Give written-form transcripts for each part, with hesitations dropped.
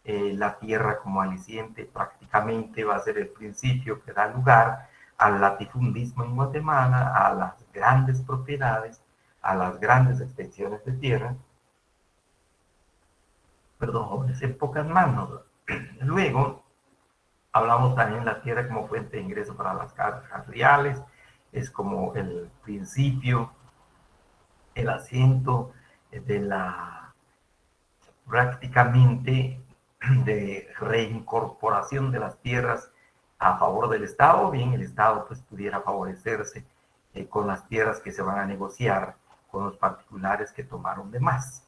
la tierra como aliciente prácticamente va a ser el principio que da lugar al latifundismo en Guatemala, a las grandes propiedades, a las grandes extensiones de tierra, perdón, jóvenes, en pocas manos. Luego, hablamos también de la tierra como fuente de ingreso para las cajas reales, es como el principio, el asiento de la prácticamente de reincorporación de las tierras a favor del Estado, bien el Estado pues pudiera favorecerse con las tierras que se van a negociar con los particulares que tomaron de más.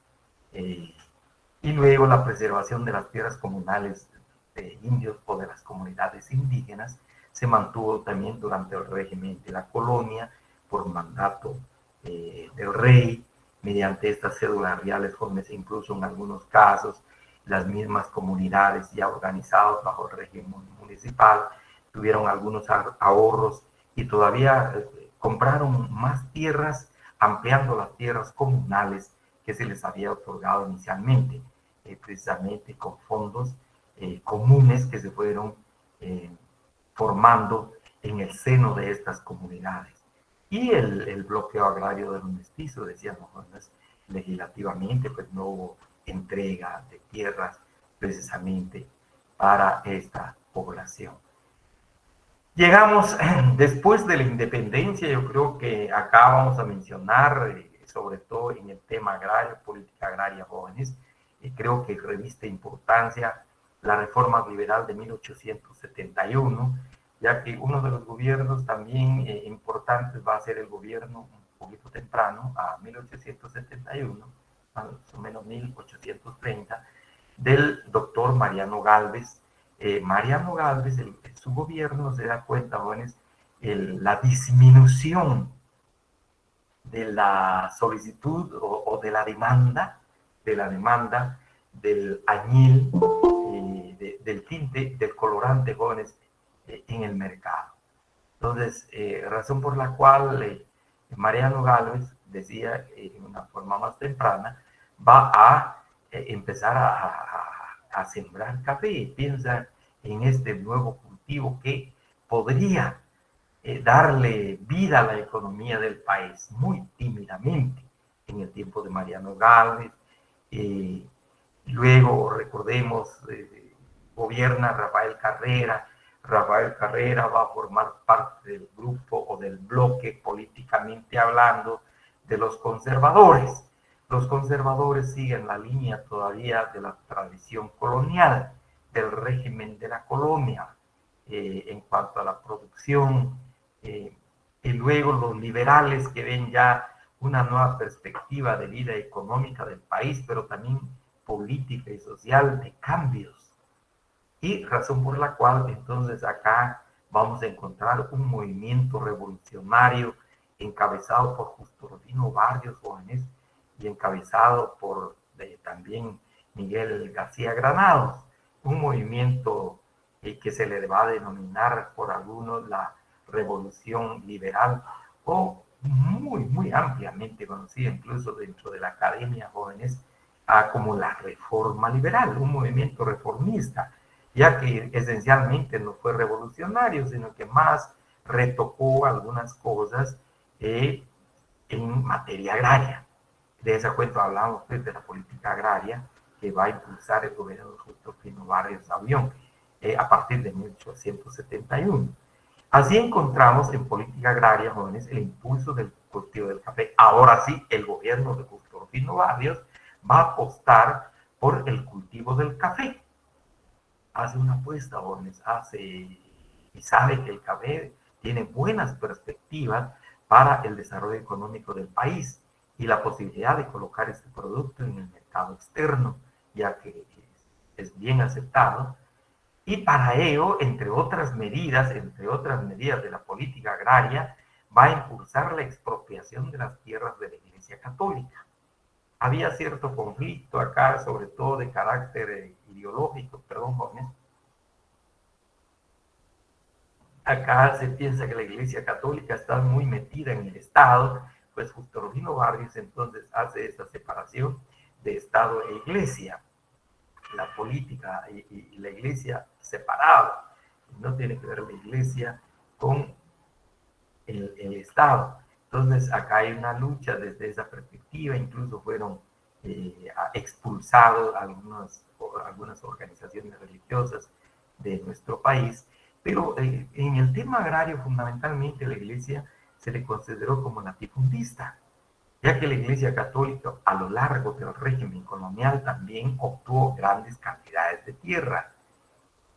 Y luego la preservación de las tierras comunales de indios o de las comunidades indígenas se mantuvo también durante el régimen de la colonia por mandato del rey, mediante estas cédulas reales jóvenes, incluso en algunos casos las mismas comunidades ya organizadas bajo el régimen municipal tuvieron algunos ahorros y todavía compraron más tierras, ampliando las tierras comunales que se les había otorgado inicialmente, precisamente con fondos comunes que se fueron formando en el seno de estas comunidades. Y el bloqueo agrario de los mestizos, decíamos, legislativamente, pues no hubo entrega de tierras precisamente para esta población. Llegamos después de la independencia, yo creo que acá vamos a mencionar, sobre todo en el tema agrario, política agraria jóvenes, creo que reviste importancia la reforma liberal de 1871, ya que uno de los gobiernos también importantes va a ser el gobierno un poquito temprano, a 1871, más o menos 1830, del doctor Mariano Gálvez. Mariano Gálvez, su gobierno se da cuenta, jóvenes, la disminución de la solicitud o de la demanda del añil, del tinte, del colorante, jóvenes, en el mercado. Entonces, razón por la cual Mariano Gálvez decía en una forma más temprana, va a empezar a sembrar café y piensa en este nuevo cultivo que podría darle vida a la economía del país, muy tímidamente en el tiempo de Mariano Gálvez. Luego, recordemos, gobierna Rafael Carrera. Rafael Carrera va a formar parte del grupo o del bloque, políticamente hablando, de los conservadores. Los conservadores siguen la línea todavía de la tradición colonial, del régimen de la colonia, en cuanto a la producción, y luego los liberales que ven ya una nueva perspectiva de vida económica del país, pero también política y social de cambios. Y razón por la cual entonces acá vamos a encontrar un movimiento revolucionario encabezado por Justo Rufino Barrios Jóvenes y encabezado por también Miguel García Granados, un movimiento que se le va a denominar por algunos la revolución liberal o muy ampliamente conocida incluso dentro de la academia jóvenes como la reforma liberal, un movimiento reformista, ya que esencialmente no fue revolucionario, sino que más retocó algunas cosas en materia agraria. De esa cuenta hablamos pues, de la política agraria que va a impulsar el gobierno de Justo Rufino Barrios Avión a partir de 1871. Así encontramos en política agraria, jóvenes, el impulso del cultivo del café. Ahora sí, el gobierno de Justo Rufino Barrios va a apostar por el cultivo del café. Hace una apuesta, jóvenes, y sabe que el café tiene buenas perspectivas para el desarrollo económico del país y la posibilidad de colocar este producto en el mercado externo, ya que es bien aceptado. Y para ello, entre otras medidas de la política agraria, va a impulsar la expropiación de las tierras de la Iglesia Católica. Había cierto conflicto acá, sobre todo de carácter ideológico, perdón, jóvenes. Acá se piensa que la Iglesia Católica está muy metida en el Estado, pues Justo Rufino Barrios entonces hace esta separación de Estado e Iglesia. la política y la iglesia separados. No tiene que ver la iglesia con el Estado. Entonces, acá hay una lucha desde esa perspectiva, incluso fueron expulsados algunas organizaciones religiosas de nuestro país, pero en el tema agrario, fundamentalmente, la iglesia se le consideró como latifundista, ya que la Iglesia Católica a lo largo del régimen colonial también obtuvo grandes cantidades de tierra,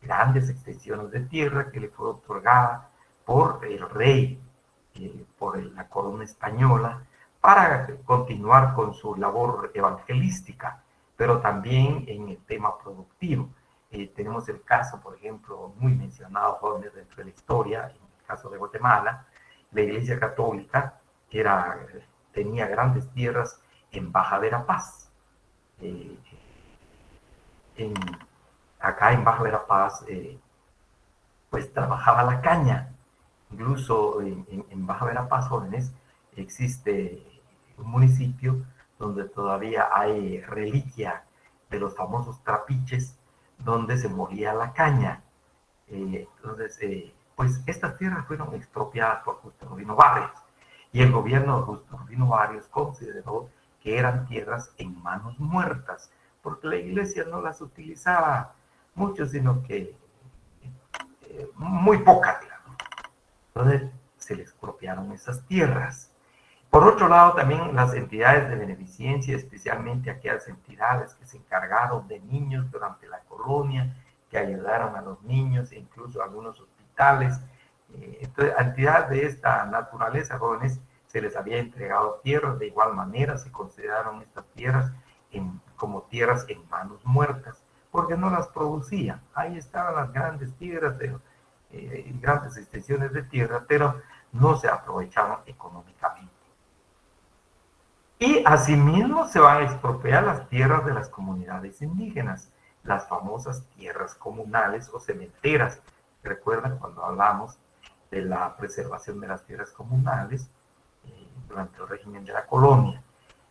grandes extensiones de tierra que le fue otorgada por el rey, por la corona española, para continuar con su labor evangelística, pero también en el tema productivo. Tenemos el caso, por ejemplo, muy mencionado jóvenes dentro de la historia, en el caso de Guatemala, la Iglesia Católica tenía grandes tierras en Baja Verapaz. Eh, en, Acá en Baja Verapaz, pues trabajaba la caña. Incluso en Baja Verapaz, jóvenes, existe un municipio donde todavía hay reliquia de los famosos trapiches donde se molía la caña. Entonces, pues estas tierras fueron expropiadas por Justo Rufino Barrios y el gobierno de Justo Rufino Barrios consideró que eran tierras en manos muertas, porque la iglesia no las utilizaba mucho, sino que muy pocas, digamos. Entonces se les expropiaron esas tierras. Por otro lado, también las entidades de beneficencia, especialmente aquellas entidades que se encargaron de niños durante la colonia, que ayudaron a los niños, e incluso algunos hospitales. Entonces, a entidades de esta naturaleza, jóvenes, se les había entregado tierras. De igual manera, se consideraron estas tierras como tierras en manos muertas, porque no las producían. Ahí estaban las grandes tierras, grandes extensiones de tierra, pero no se aprovechaban económicamente. Y asimismo se van a expropiar las tierras de las comunidades indígenas, las famosas tierras comunales o cementeras. Recuerdan cuando hablamos de la preservación de las tierras comunales durante el régimen de la colonia.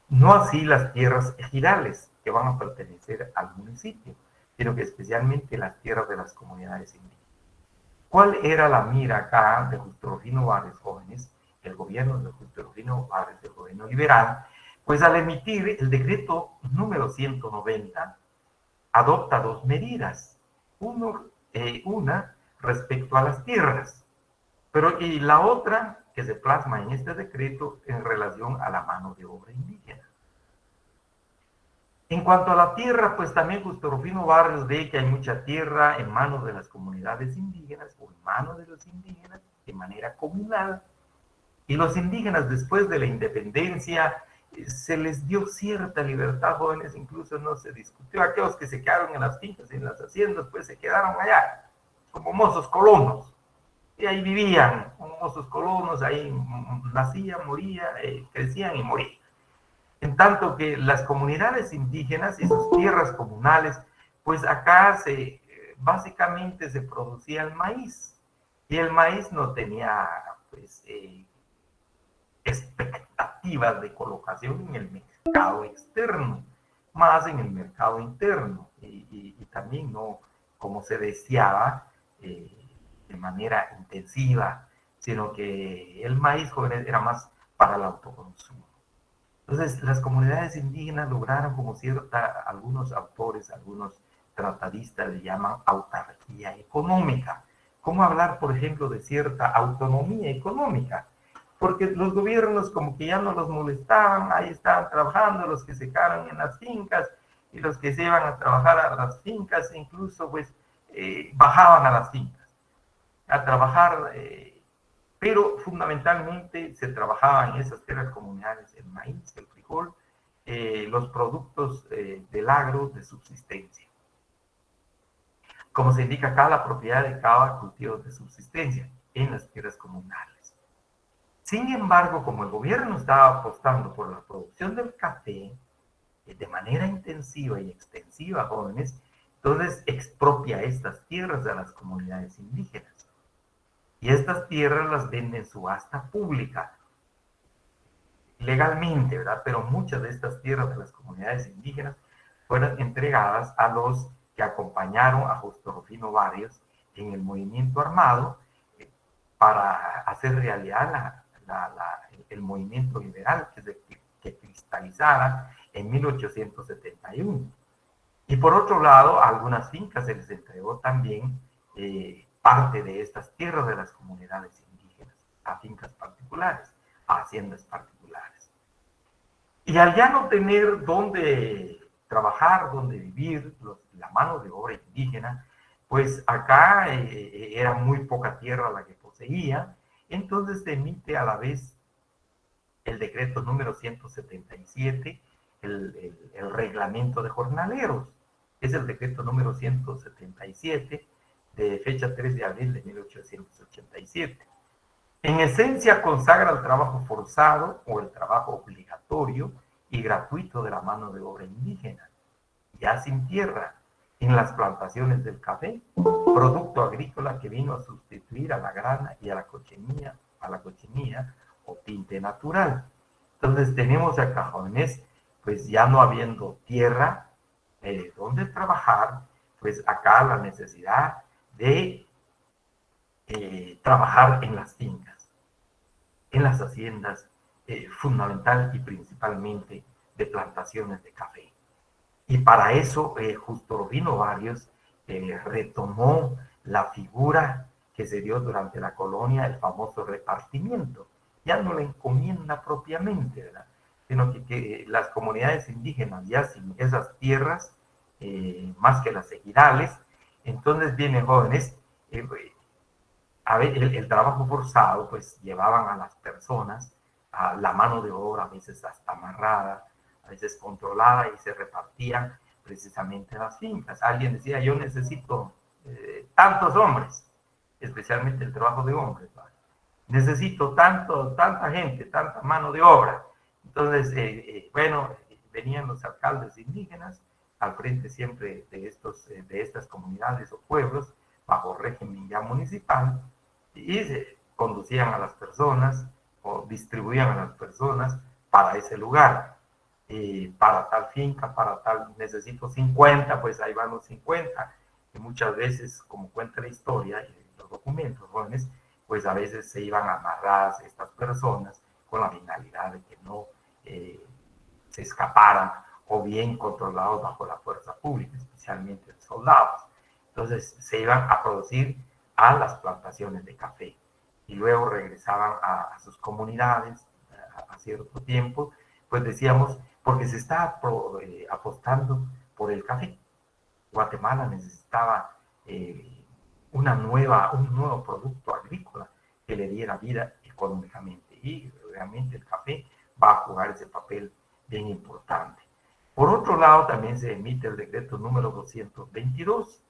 No así las tierras ejidales que van a pertenecer al municipio, sino que especialmente las tierras de las comunidades indígenas. ¿Cuál era la mira acá de Justo Rufino Barrios, jóvenes? El gobierno de Justo Rufino Barrios, el gobierno liberal, pues al emitir el decreto número 190, adopta dos medidas. Una respecto a las tierras, y la otra que se plasma en este decreto en relación a la mano de obra indígena. En cuanto a la tierra, pues también Justo Rufino Barrios ve que hay mucha tierra en manos de las comunidades indígenas o en manos de los indígenas de manera comunal. Y los indígenas después de la independencia se les dio cierta libertad, jóvenes, incluso no se discutió. Aquellos que se quedaron en las fincas y en las haciendas, pues se quedaron allá, como mozos colonos. Y ahí vivían como mozos colonos, ahí nacían, morían, crecían y morían. En tanto que las comunidades indígenas y sus tierras comunales, pues acá básicamente se producía el maíz. Y el maíz no tenía, pues, expectativas de colocación en el mercado externo, más en el mercado interno, y también no como se deseaba de manera intensiva, sino que el maíz, jóvenes, era más para el autoconsumo. Entonces, las comunidades indígenas lograron, como algunos autores, algunos tratadistas le llaman autarquía económica. ¿Cómo hablar, por ejemplo, de cierta autonomía económica? Porque los gobiernos como que ya no los molestaban, ahí estaban trabajando los que se quedaron en las fincas y los que se iban a trabajar a las fincas, incluso pues bajaban a las fincas a trabajar, pero fundamentalmente se trabajaba en esas tierras comunales el maíz, el frijol, los productos del agro de subsistencia. Como se indica acá, la propiedad de cada cultivo de subsistencia en las tierras comunales. Sin embargo, como el gobierno estaba apostando por la producción del café de manera intensiva y extensiva, jóvenes, entonces expropia estas tierras de las comunidades indígenas. Y estas tierras las vende en subasta pública, legalmente, ¿verdad? Pero muchas de estas tierras de las comunidades indígenas fueron entregadas a los que acompañaron a Justo Rufino Barrios en el movimiento armado para hacer realidad el movimiento liberal que cristalizara en 1871. Y por otro lado, a algunas fincas se les entregó también parte de estas tierras de las comunidades indígenas, a fincas particulares, a haciendas particulares. Y al ya no tener dónde trabajar, dónde vivir, la mano de obra indígena, pues acá era muy poca tierra la que poseía, entonces se emite a la vez el decreto número 177, el reglamento de jornaleros. Es el decreto número 177 de fecha 3 de abril de 1887. En esencia consagra el trabajo forzado o el trabajo obligatorio y gratuito de la mano de obra indígena, ya sin tierra, en las plantaciones del café, producto agrícola que vino a sustituir a la grana y a la cochinilla o tinte natural. Entonces tenemos acá jóvenes, pues ya no habiendo tierra donde trabajar, pues acá la necesidad de trabajar en las fincas, en las haciendas, fundamental y principalmente de plantaciones de café. Y para eso, Justo Rufino Barrios retomó la figura que se dio durante la colonia, el famoso repartimiento. Ya no la encomienda propiamente, ¿verdad? Sino que las comunidades indígenas ya sin esas tierras, más que las ejidales, entonces vienen jóvenes, a ver, el trabajo forzado, pues llevaban a las personas a la mano de obra, a veces hasta amarrada, a veces controlada, y se repartían precisamente las fincas. Alguien decía, yo necesito tantos hombres, especialmente el trabajo de hombres, ¿vale? Necesito tanta gente, tanta mano de obra. Entonces, bueno, venían los alcaldes indígenas al frente siempre de estas comunidades o pueblos, bajo régimen ya municipal, y se conducían a las personas o distribuían a las personas para ese lugar. Para tal finca, para tal, necesito 50, pues ahí van los 50. Y muchas veces, como cuenta la historia y los documentos jóvenes, pues a veces se iban amarradas estas personas con la finalidad de que no se escaparan, o bien controlados bajo la fuerza pública, especialmente soldados. Entonces se iban a producir a las plantaciones de café y luego regresaban a sus comunidades a cierto tiempo, pues decíamos, porque se está apostando por el café. Guatemala necesitaba un nuevo producto agrícola que le diera vida económicamente, y realmente el café va a jugar ese papel bien importante. Por otro lado, también se emite el decreto número 222,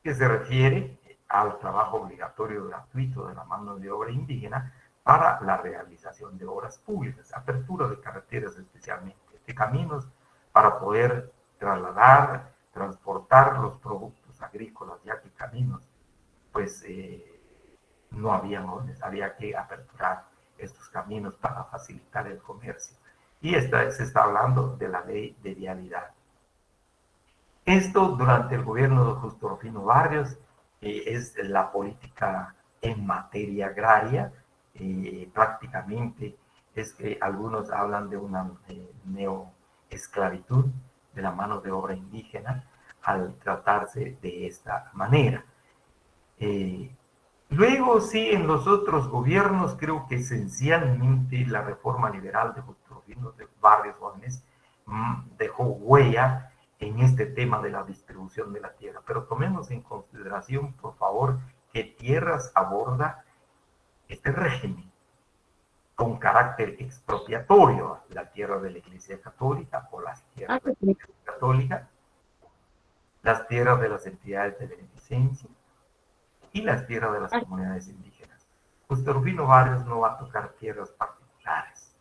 que se refiere al trabajo obligatorio gratuito de la mano de obra indígena para la realización de obras públicas, apertura de carreteras especialmente, de caminos para poder trasladar, transportar los productos agrícolas, ya que caminos, pues no había que aperturar estos caminos para facilitar el comercio. Y se está hablando de la ley de vialidad. Esto durante el gobierno de Justo Rufino Barrios es la política en materia agraria. Prácticamente es que algunos hablan de una neoesclavitud de la mano de obra indígena al tratarse de esta manera. Luego sí, en los otros gobiernos creo que esencialmente la reforma liberal de Justo Rufino Barrios jóvenes dejó huella en este tema de la distribución de la tierra. Pero tomemos en consideración, por favor, que tierras aborda este régimen con carácter expropiatorio: la tierra de la Iglesia Católica o las tierras de la Iglesia Católica, las tierras de las entidades de beneficencia y las tierras de las comunidades indígenas. Justo Rufino Barrios no va a tocar tierras particulares,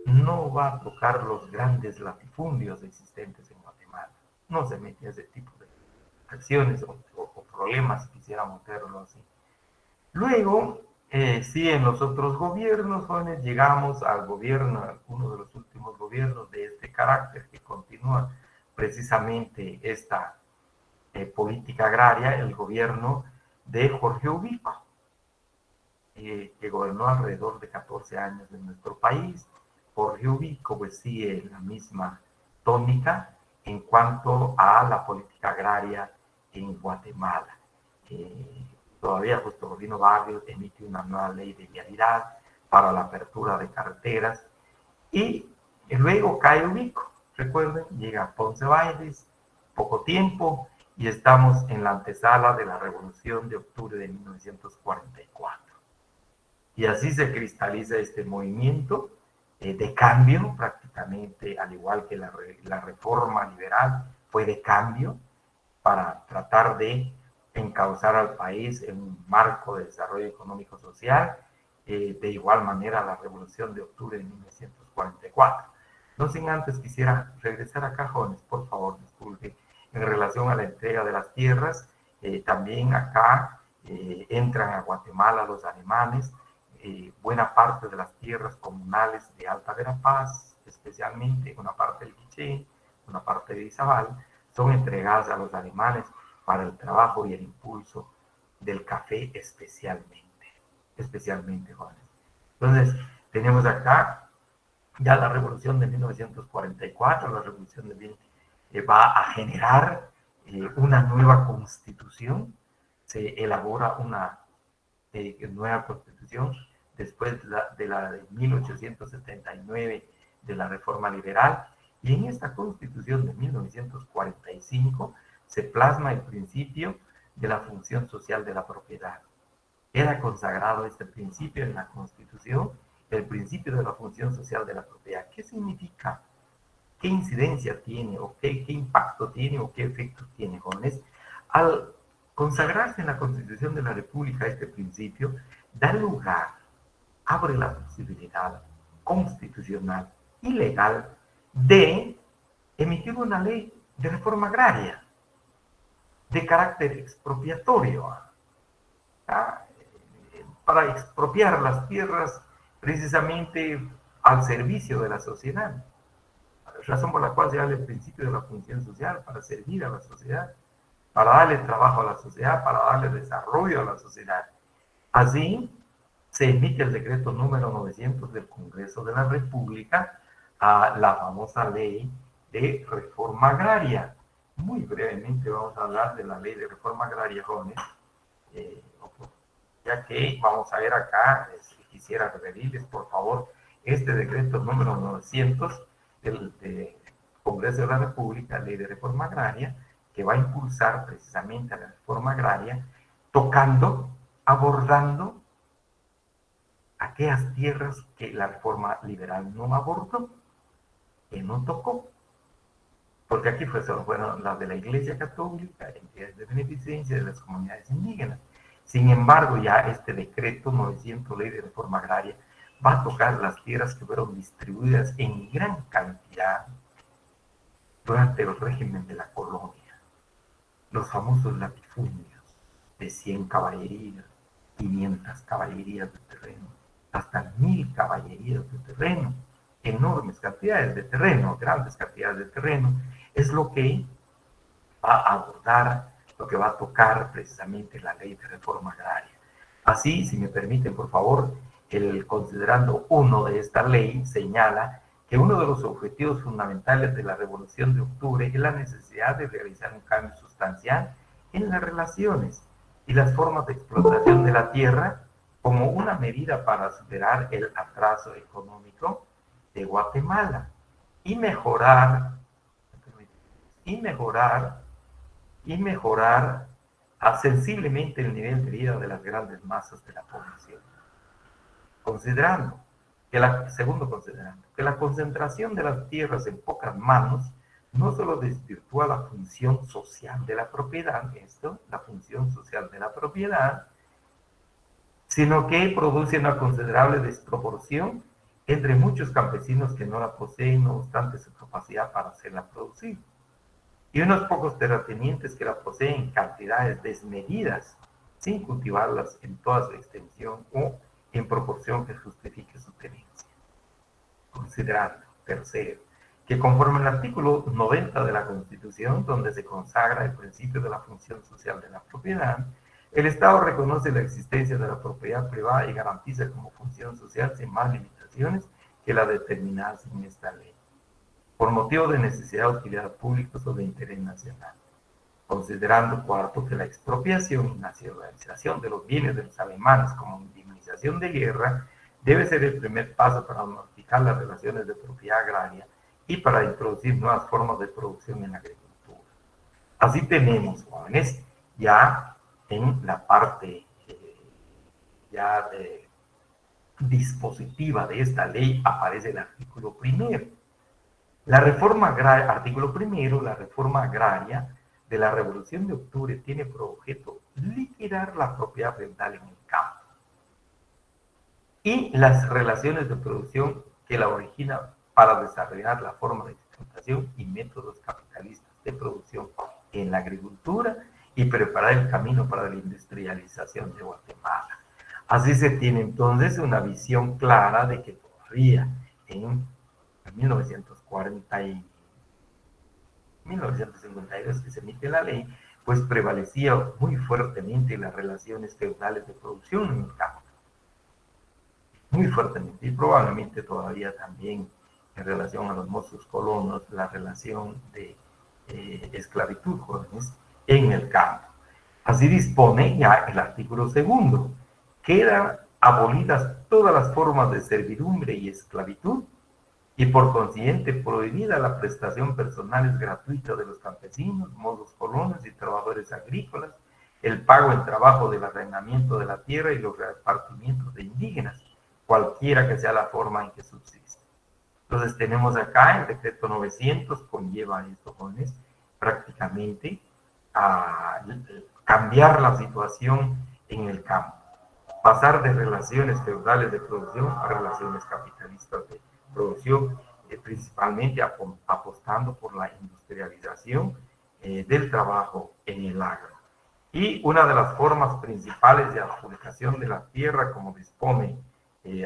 no va a tocar los grandes latifundios existentes en Guatemala, no se mete a ese tipo de acciones o problemas, quisiéramos verlo así. Luego, sí, en los otros gobiernos, jóvenes, llegamos al gobierno, uno de los últimos gobiernos de este carácter que continúa precisamente esta política agraria el gobierno de Jorge Ubico, que gobernó alrededor de 14 años en nuestro país. Jorge Ubico pues sigue la misma tónica en cuanto a la política agraria en Guatemala. Todavía Justino Barrios emite una nueva ley de vialidad para la apertura de carreteras y luego cae Ubico. Recuerden, llega Ponce Bailes, poco tiempo, y estamos en la antesala de la Revolución de Octubre de 1944. Y así se cristaliza este movimiento de cambio, prácticamente al igual que la reforma liberal fue de cambio para tratar de encauzar al país en un marco de desarrollo económico-social, de igual manera la Revolución de Octubre de 1944. No sin antes quisiera regresar a Cajones, por favor, disculpe, en relación a la entrega de las tierras. También acá entran a Guatemala los alemanes. Buena parte de las tierras comunales de Alta Verapaz, especialmente una parte del Quiché, una parte de Izabal, son entregadas a los alemanes para el trabajo y el impulso del café especialmente jóvenes. Entonces, tenemos acá ya la revolución de 1944, la revolución de va a generar una nueva constitución, se elabora una nueva constitución después de la de 1879 de la reforma liberal, y en esta constitución de 1945 se plasma el principio de la función social de la propiedad. Queda consagrado este principio en la Constitución, el principio de la función social de la propiedad. ¿Qué significa? ¿Qué incidencia tiene? ¿O qué impacto tiene? ¿O qué efectos tiene, jóvenes? Al consagrarse en la Constitución de la República este principio, da lugar, abre la posibilidad constitucional y legal de emitir una ley de reforma agraria de carácter expropiatorio, para expropiar las tierras precisamente al servicio de la sociedad. Razón por la cual se habla del principio de la función social, para servir a la sociedad, para darle trabajo a la sociedad, para darle desarrollo a la sociedad. Así se emite el decreto número 900 del Congreso de la República, a la famosa ley de reforma agraria. Muy brevemente vamos a hablar de la ley de reforma agraria, jóvenes, ya que vamos a ver acá, quisiera referirles, por favor, este decreto número 900 del Congreso de la República, ley de reforma agraria, que va a impulsar precisamente a la reforma agraria, tocando, abordando aquellas tierras que la reforma liberal no abordó, que no tocó. Porque aquí fueron las de la Iglesia Católica, entidades de beneficencia de las comunidades indígenas. Sin embargo, ya este decreto 900, ley de reforma agraria, va a tocar las tierras que fueron distribuidas en gran cantidad durante el régimen de la colonia. Los famosos latifundios de 100 caballerías, 500 caballerías de terreno, hasta 1000 caballerías de terreno, enormes cantidades de terreno, grandes cantidades de terreno, es lo que va a abordar, lo que va a tocar precisamente la ley de reforma agraria. Así, si me permiten, por favor, el considerando 1 de esta ley señala que uno de los objetivos fundamentales de la Revolución de Octubre es la necesidad de realizar un cambio sustancial en las relaciones y las formas de explotación de la tierra como una medida para superar el atraso económico de Guatemala y mejorar sensiblemente el nivel de vida de las grandes masas de la población. Segundo, considerando que la concentración de las tierras en pocas manos no solo desvirtúa la función social de la propiedad, la función social de la propiedad, sino que produce una considerable desproporción entre muchos campesinos que no la poseen, no obstante su capacidad para hacerla producir, y unos pocos terratenientes que la poseen en cantidades desmedidas, sin cultivarlas en toda su extensión o en proporción que justifique su tenencia. Considerando, tercero, que conforme al artículo 90 de la Constitución, donde se consagra el principio de la función social de la propiedad, el Estado reconoce la existencia de la propiedad privada y garantiza como función social sin más limitaciones que las determinadas en esta ley, por motivo de necesidad, utilidad pública o de interés nacional, considerando cuarto que la expropiación y nacionalización de los bienes de los alemanes como indemnización de guerra debe ser el primer paso para modificar las relaciones de propiedad agraria y para introducir nuevas formas de producción en la agricultura. Así tenemos, jóvenes, ya en la parte dispositiva de esta ley aparece el artículo primero. La reforma agraria, artículo primero, la reforma agraria de la Revolución de Octubre tiene por objeto liquidar la propiedad feudal en el campo y las relaciones de producción que la originan para desarrollar la forma de explotación y métodos capitalistas de producción en la agricultura y preparar el camino para la industrialización de Guatemala. Así se tiene entonces una visión clara de que todavía en 1952 que se emite la ley, pues prevalecía muy fuertemente las relaciones feudales de producción en el campo. Muy fuertemente, y probablemente todavía también en relación a los mozos colonos, la relación de esclavitud, jóvenes, en el campo. Así dispone ya el artículo segundo. Quedan abolidas todas las formas de servidumbre y esclavitud, y por consiguiente prohibida la prestación personal gratuita de los campesinos, mozos colonos y trabajadores agrícolas, el pago en trabajo del arrendamiento de la tierra y los repartimientos de indígenas, cualquiera que sea la forma en que subsiste. Entonces tenemos acá el decreto 900, conlleva esto, jóvenes, prácticamente a cambiar la situación en el campo, pasar de relaciones feudales de producción a relaciones capitalistas de producción, principalmente apostando por la industrialización del trabajo en el agro. Y una de las formas principales de adjudicación de la tierra, como dispone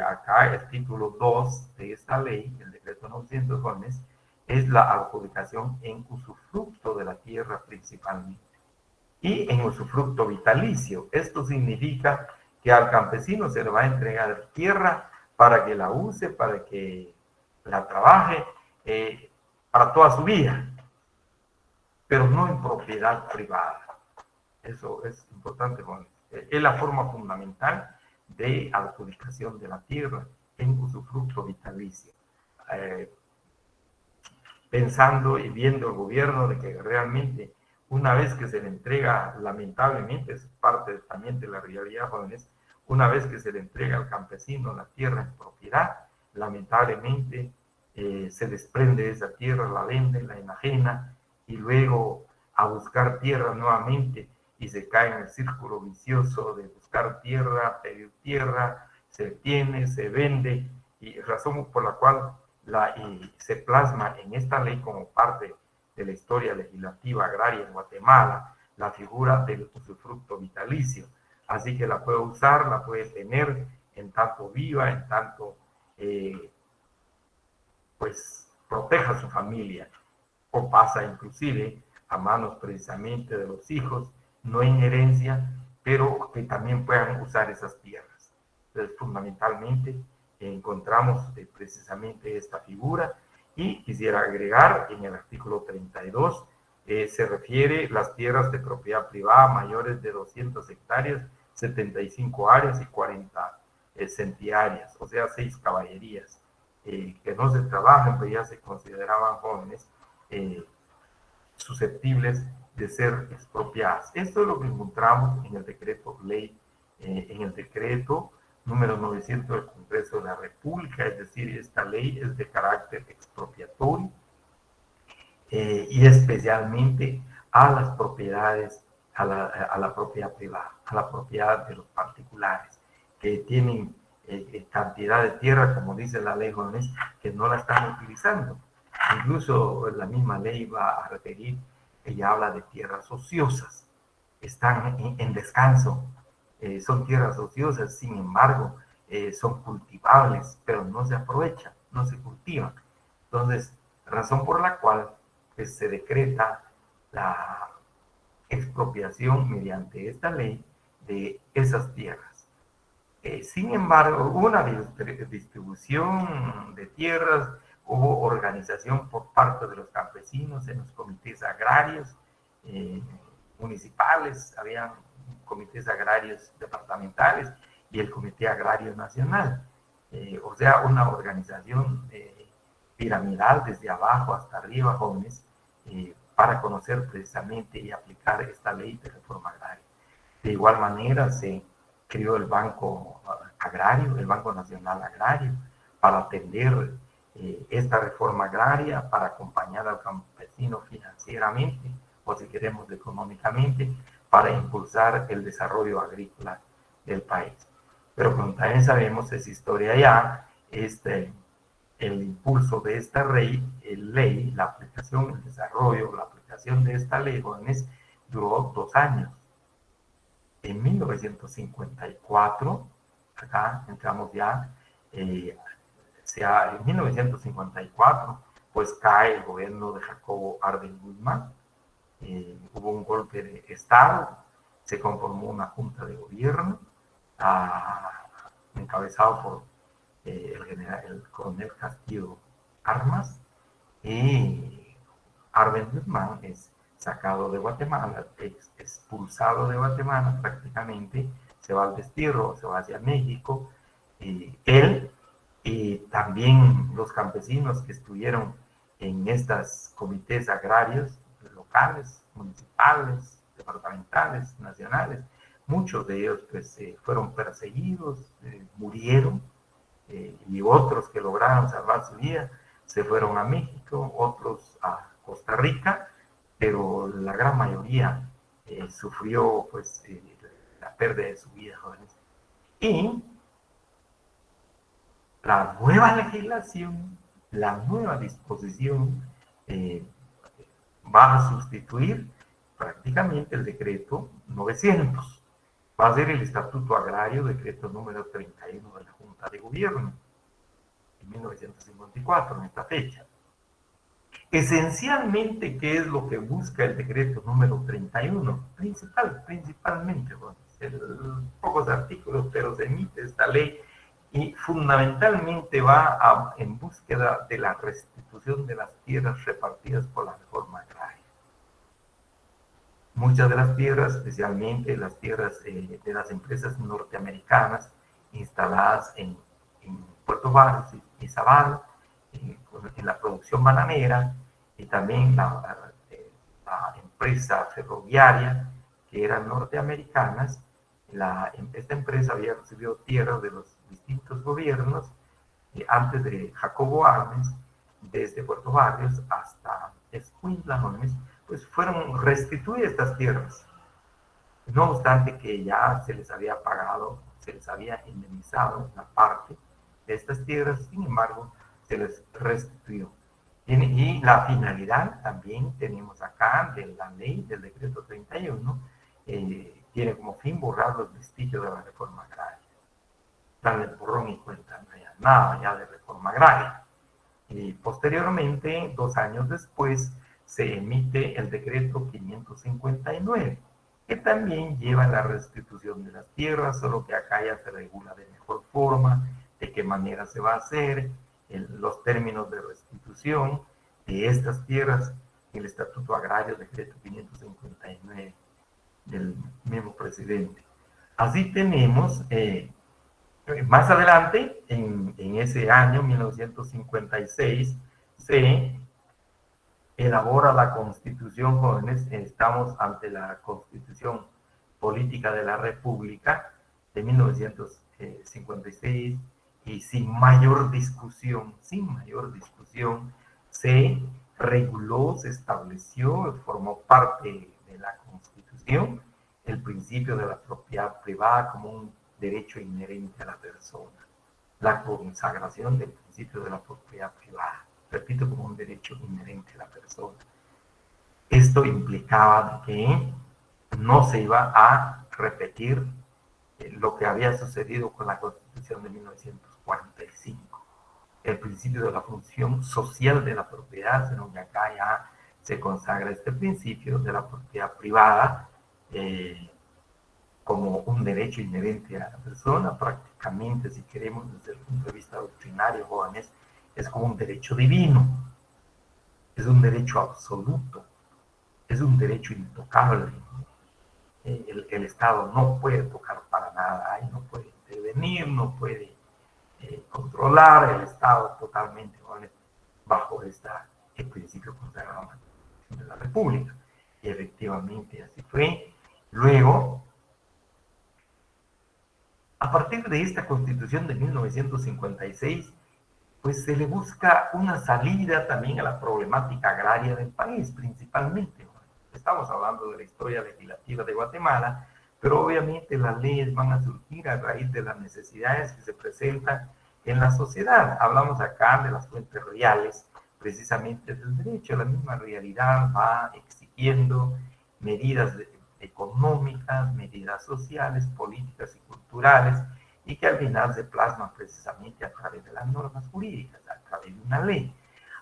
acá el título 2 de esta ley, el decreto 900, jóvenes, es la adjudicación en usufructo de la tierra principalmente y en usufructo vitalicio. Esto significa que al campesino se le va a entregar tierra para que la use, para que la trabaje, para toda su vida, pero no en propiedad privada. Eso es importante, jóvenes. Es la forma fundamental de adjudicación de la tierra en usufructo vitalicio. Pensando y viendo el gobierno de que realmente una vez que se le entrega, lamentablemente, es parte también de la realidad, jóvenes, una vez que se le entrega al campesino la tierra en propiedad, lamentablemente se desprende de esa tierra, la vende, la enajena, y luego a buscar tierra nuevamente, y se cae en el círculo vicioso de buscar tierra, pedir tierra, se tiene, se vende, y razón por la cual se plasma en esta ley como parte de la historia legislativa agraria en Guatemala la figura del usufructo vitalicio. Así que la puede usar, la puede tener en tanto viva, en tanto pues proteja a su familia, o pasa inclusive a manos precisamente de los hijos, no en herencia, pero que también puedan usar esas tierras. Entonces, fundamentalmente, encontramos precisamente esta figura, y quisiera agregar en el artículo 32, se refiere las tierras de propiedad privada mayores de 200 hectáreas, 75 áreas y 40 centiáreas, o sea, 6 caballerías, que no se trabajan, pero ya se consideraban jóvenes susceptibles de ser expropiadas. Esto es lo que encontramos en el decreto ley, en el decreto número 900 del Congreso de la República, es decir, esta ley es de carácter expropiatorio y especialmente a las propiedades, a la propiedad privada, a la propiedad de los particulares que tienen cantidad de tierra, como dice la ley, jóvenes, que no la están utilizando. Incluso la misma ley va a referir, ella habla de tierras ociosas, están en descanso, son tierras ociosas, sin embargo, son cultivables, pero no se aprovechan, no se cultivan. Entonces, razón por la cual pues, se decreta la expropiación mediante esta ley de esas tierras. Sin embargo, hubo una distribución de tierras, hubo organización por parte de los campesinos en los comités agrarios municipales, había comités agrarios departamentales y el Comité Agrario Nacional. O sea, una organización piramidal desde abajo hasta arriba, jóvenes, para conocer precisamente y aplicar esta ley de reforma agraria. De igual manera se creó el Banco Agrario, el Banco Nacional Agrario, para atender esta reforma agraria, para acompañar al campesino financieramente, o si queremos económicamente, para impulsar el desarrollo agrícola del país. Pero como también sabemos, es historia ya, el impulso de esta ley, la aplicación, el desarrollo, la aplicación de esta ley, jóvenes, duró 2 años. En 1954, acá entramos ya, en 1954, pues cae el gobierno de Jacobo Arbenz Guzmán, hubo un golpe de Estado, se conformó una junta de gobierno, encabezado por el coronel Castillo Armas, y Arbenz Guzmán es sacado de Guatemala, expulsado de Guatemala prácticamente, se va al destierro, se va hacia México, y él y también los campesinos que estuvieron en estos comités agrarios locales, municipales, departamentales, nacionales, muchos de ellos pues, fueron perseguidos, murieron, y otros que lograron salvar su vida se fueron a México, otros a Costa Rica, pero la gran mayoría sufrió pues, la pérdida de su vida, jóvenes. Y la nueva legislación, la nueva disposición va a sustituir prácticamente el decreto 900. Va a ser el Estatuto Agrario, decreto número 31 de la Junta de Gobierno, en 1954, en esta fecha. Esencialmente, ¿qué es lo que busca el decreto número 31? Principalmente, bueno, pocos artículos, pero se emite esta ley y fundamentalmente va en búsqueda de la restitución de las tierras repartidas por la reforma agraria. Muchas de las tierras, especialmente las tierras de las empresas norteamericanas instaladas en Puerto Barrios y Zabal, en la producción bananera, y también la empresa ferroviaria, que eran norteamericanas. Esta empresa había recibido tierras de los distintos gobiernos antes de Jacobo Arbenz, desde Puerto Barrios hasta Escuintla, pues fueron restituidas estas tierras. No obstante que ya se les había pagado, se les había indemnizado una parte de estas tierras, sin embargo, se les restituyó. Y la finalidad también tenemos acá de la ley del decreto 31, tiene como fin borrar los vestigios de la reforma agraria. Darle borrón y cuenta, no hay nada ya de reforma agraria. Y posteriormente, 2 años después, se emite el decreto 559, que también lleva la restitución de las tierras, solo que acá ya se regula de mejor forma, de qué manera se va a hacer, los términos de restitución de estas tierras, el Estatuto Agrario, decreto 559 del mismo presidente. Así tenemos, más adelante, en ese año, 1956, se elabora la Constitución, jóvenes. Estamos ante la Constitución Política de la República de 1956, y sin mayor discusión, se reguló, se estableció, formó parte de la Constitución el principio de la propiedad privada como un derecho inherente a la persona, la consagración del principio de la propiedad privada, repito, como un derecho inherente a la persona. Esto implicaba que no se iba a repetir lo que había sucedido con la Constitución de 1945. el principio de la función social de la propiedad, sino que acá ya se consagra este principio de la propiedad privada como un derecho inherente a la persona, prácticamente, si queremos, desde el punto de vista doctrinario, jóvenes, es como un derecho divino, es un derecho absoluto, es un derecho intocable. El Estado no puede tocar para nada, ahí no puede intervenir, no puede controlar, el Estado totalmente bajo el principio consagrado de la República. Y efectivamente así fue. Luego, a partir de esta Constitución de 1956, pues se le busca una salida también a la problemática agraria del país, principalmente. Estamos hablando de la historia legislativa de Guatemala, pero obviamente las leyes van a surgir a raíz de las necesidades que se presentan en la sociedad. Hablamos acá de las fuentes reales, precisamente del derecho. La misma realidad va exigiendo medidas económicas, medidas sociales, políticas y culturales, y que al final se plasman precisamente a través de las normas jurídicas, a través de una ley.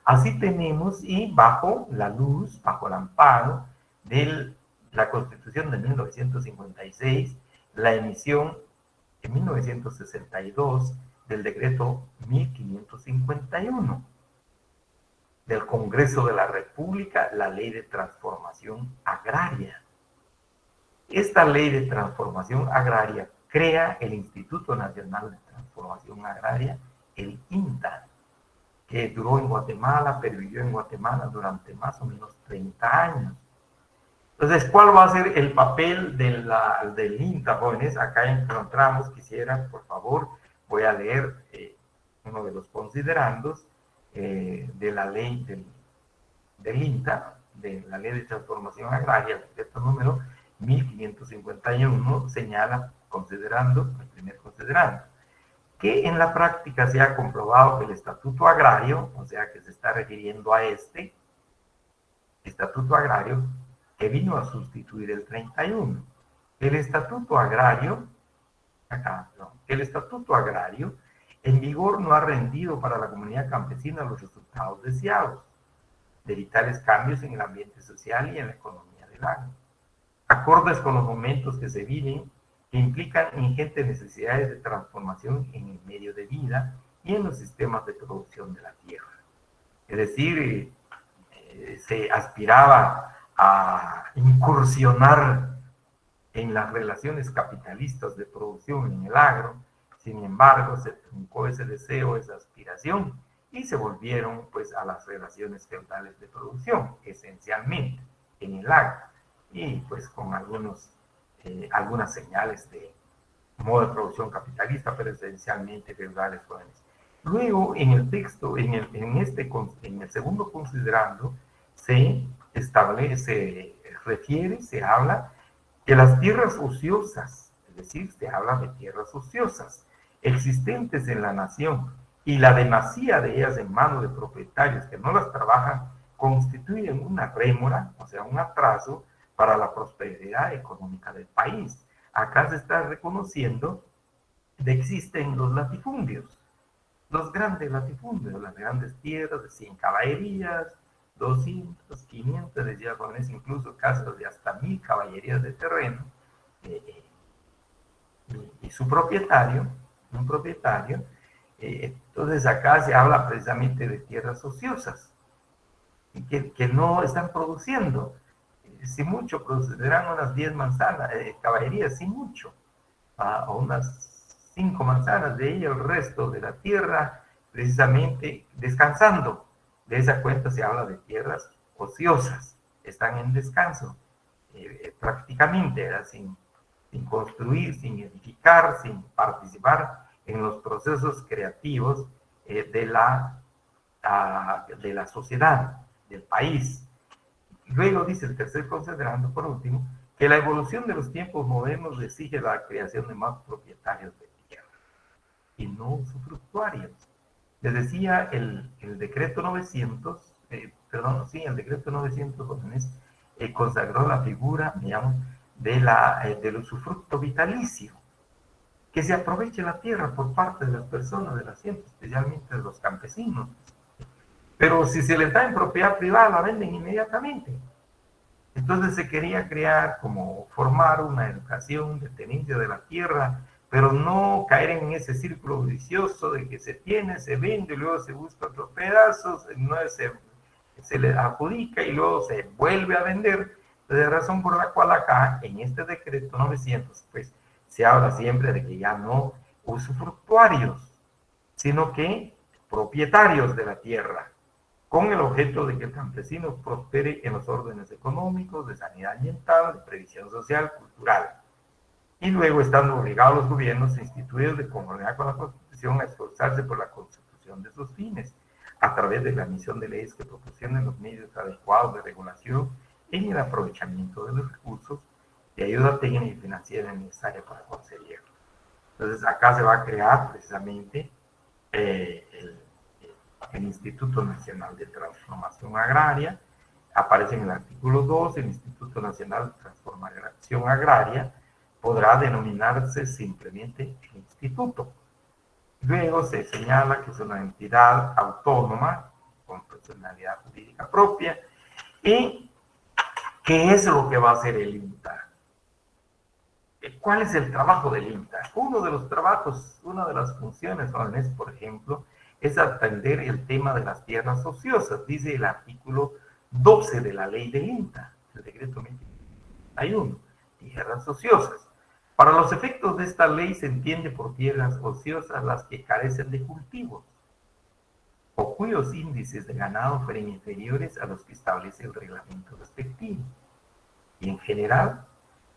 Así tenemos, y bajo la luz, bajo el amparo de la Constitución de 1956, la emisión en 1962 del decreto 1551 del Congreso de la República, la Ley de Transformación Agraria. Esta Ley de Transformación Agraria crea el Instituto Nacional de Transformación Agraria, el INTA, que duró en Guatemala, pervivió en Guatemala durante más o menos 30 años. Entonces, ¿cuál va a ser el papel del INTA, jóvenes? Acá encontramos, quisiera, por favor, voy a leer uno de los considerandos de la ley del INTA, de la Ley de Transformación Agraria, el decreto número 1551, señala, considerando, el primer considerando, que en la práctica se ha comprobado que el estatuto agrario, o sea que se está refiriendo a este estatuto agrario, que vino a sustituir el 31. El estatuto agrario, el estatuto agrario en vigor no ha rendido para la comunidad campesina los resultados deseados de vitales cambios en el ambiente social y en la economía del agro, acordes con los momentos que se viven, que implican ingentes necesidades de transformación en el medio de vida y en los sistemas de producción de la tierra. Es decir, se aspiraba a incursionar en las relaciones capitalistas de producción en el agro. Sin embargo, se truncó ese deseo, esa aspiración, y se volvieron pues a las relaciones feudales de producción, esencialmente en el agro, y pues con algunas señales de modo de producción capitalista, pero esencialmente feudales jóvenes. Luego, en el texto, en el segundo considerando, se establece, refiere, se habla que las tierras ociosas, es decir, se habla de tierras ociosas existentes en la nación y la demasía de ellas en manos de propietarios que no las trabajan, constituyen una rémora, o sea, un atraso para la prosperidad económica del país. Acá se está reconociendo que existen los latifundios, los grandes latifundios, las grandes tierras de 100 caballerías, 200, 500, decía Juanes, incluso casos de hasta 1000 caballerías de terreno, y su propietario, un propietario. Entonces acá se habla precisamente de tierras ociosas, que no están produciendo. Si mucho, produrán unas 10 manzanas, caballerías, si mucho, o unas 5 manzanas, de ella el resto de la tierra precisamente descansando. De esa cuenta se habla de tierras ociosas, están en descanso, prácticamente, sin construir, sin edificar, sin participar en los procesos creativos de la sociedad, del país. Luego dice el tercer considerando, por último, que la evolución de los tiempos modernos exige la creación de más propietarios de tierra y no usufructuarios. Les decía el decreto 900, el decreto 900 consagró la figura, digamos, del usufructo vitalicio. que se aproveche la tierra por parte de las personas de la hacienda, especialmente de los campesinos. Pero si se les da en propiedad privada, la venden inmediatamente. Entonces se quería crear, como formar una educación de tenencia de la tierra, pero no caer en ese círculo vicioso de que se tiene, se vende y luego se busca otros pedazos, no se le adjudica y luego se vuelve a vender. De razón por la cual acá, en este decreto 900, pues se habla siempre de que ya no usufructuarios, sino que propietarios de la tierra, con el objeto de que el campesino prospere en los órdenes económicos, de sanidad ambiental, de previsión social, cultural. Y luego están obligados los gobiernos instituidos de conformidad con la Constitución a esforzarse por la consecución de sus fines, a través de la emisión de leyes que proporcionen los medios adecuados de regulación en el aprovechamiento de los recursos de ayuda técnica y financiera necesaria para conseguirlo. Entonces, acá se va a crear precisamente el Instituto Nacional de Transformación Agraria, aparece en el artículo 2, el Instituto Nacional de Transformación Agraria podrá denominarse simplemente instituto. Luego se señala que es una entidad autónoma, con personalidad jurídica propia, y ¿qué es lo que va a hacer el INTA? ¿Cuál es el trabajo del INTA? Uno de los trabajos, una de las funciones, jóvenes, por ejemplo, es atender el tema de las tierras ociosas, dice el artículo 12 de la ley del INTA, el decreto 21, tierras ociosas. Para los efectos de esta ley se entiende por tierras ociosas las que carecen de cultivos o cuyos índices de ganado fueren inferiores a los que establece el reglamento respectivo. Y en general,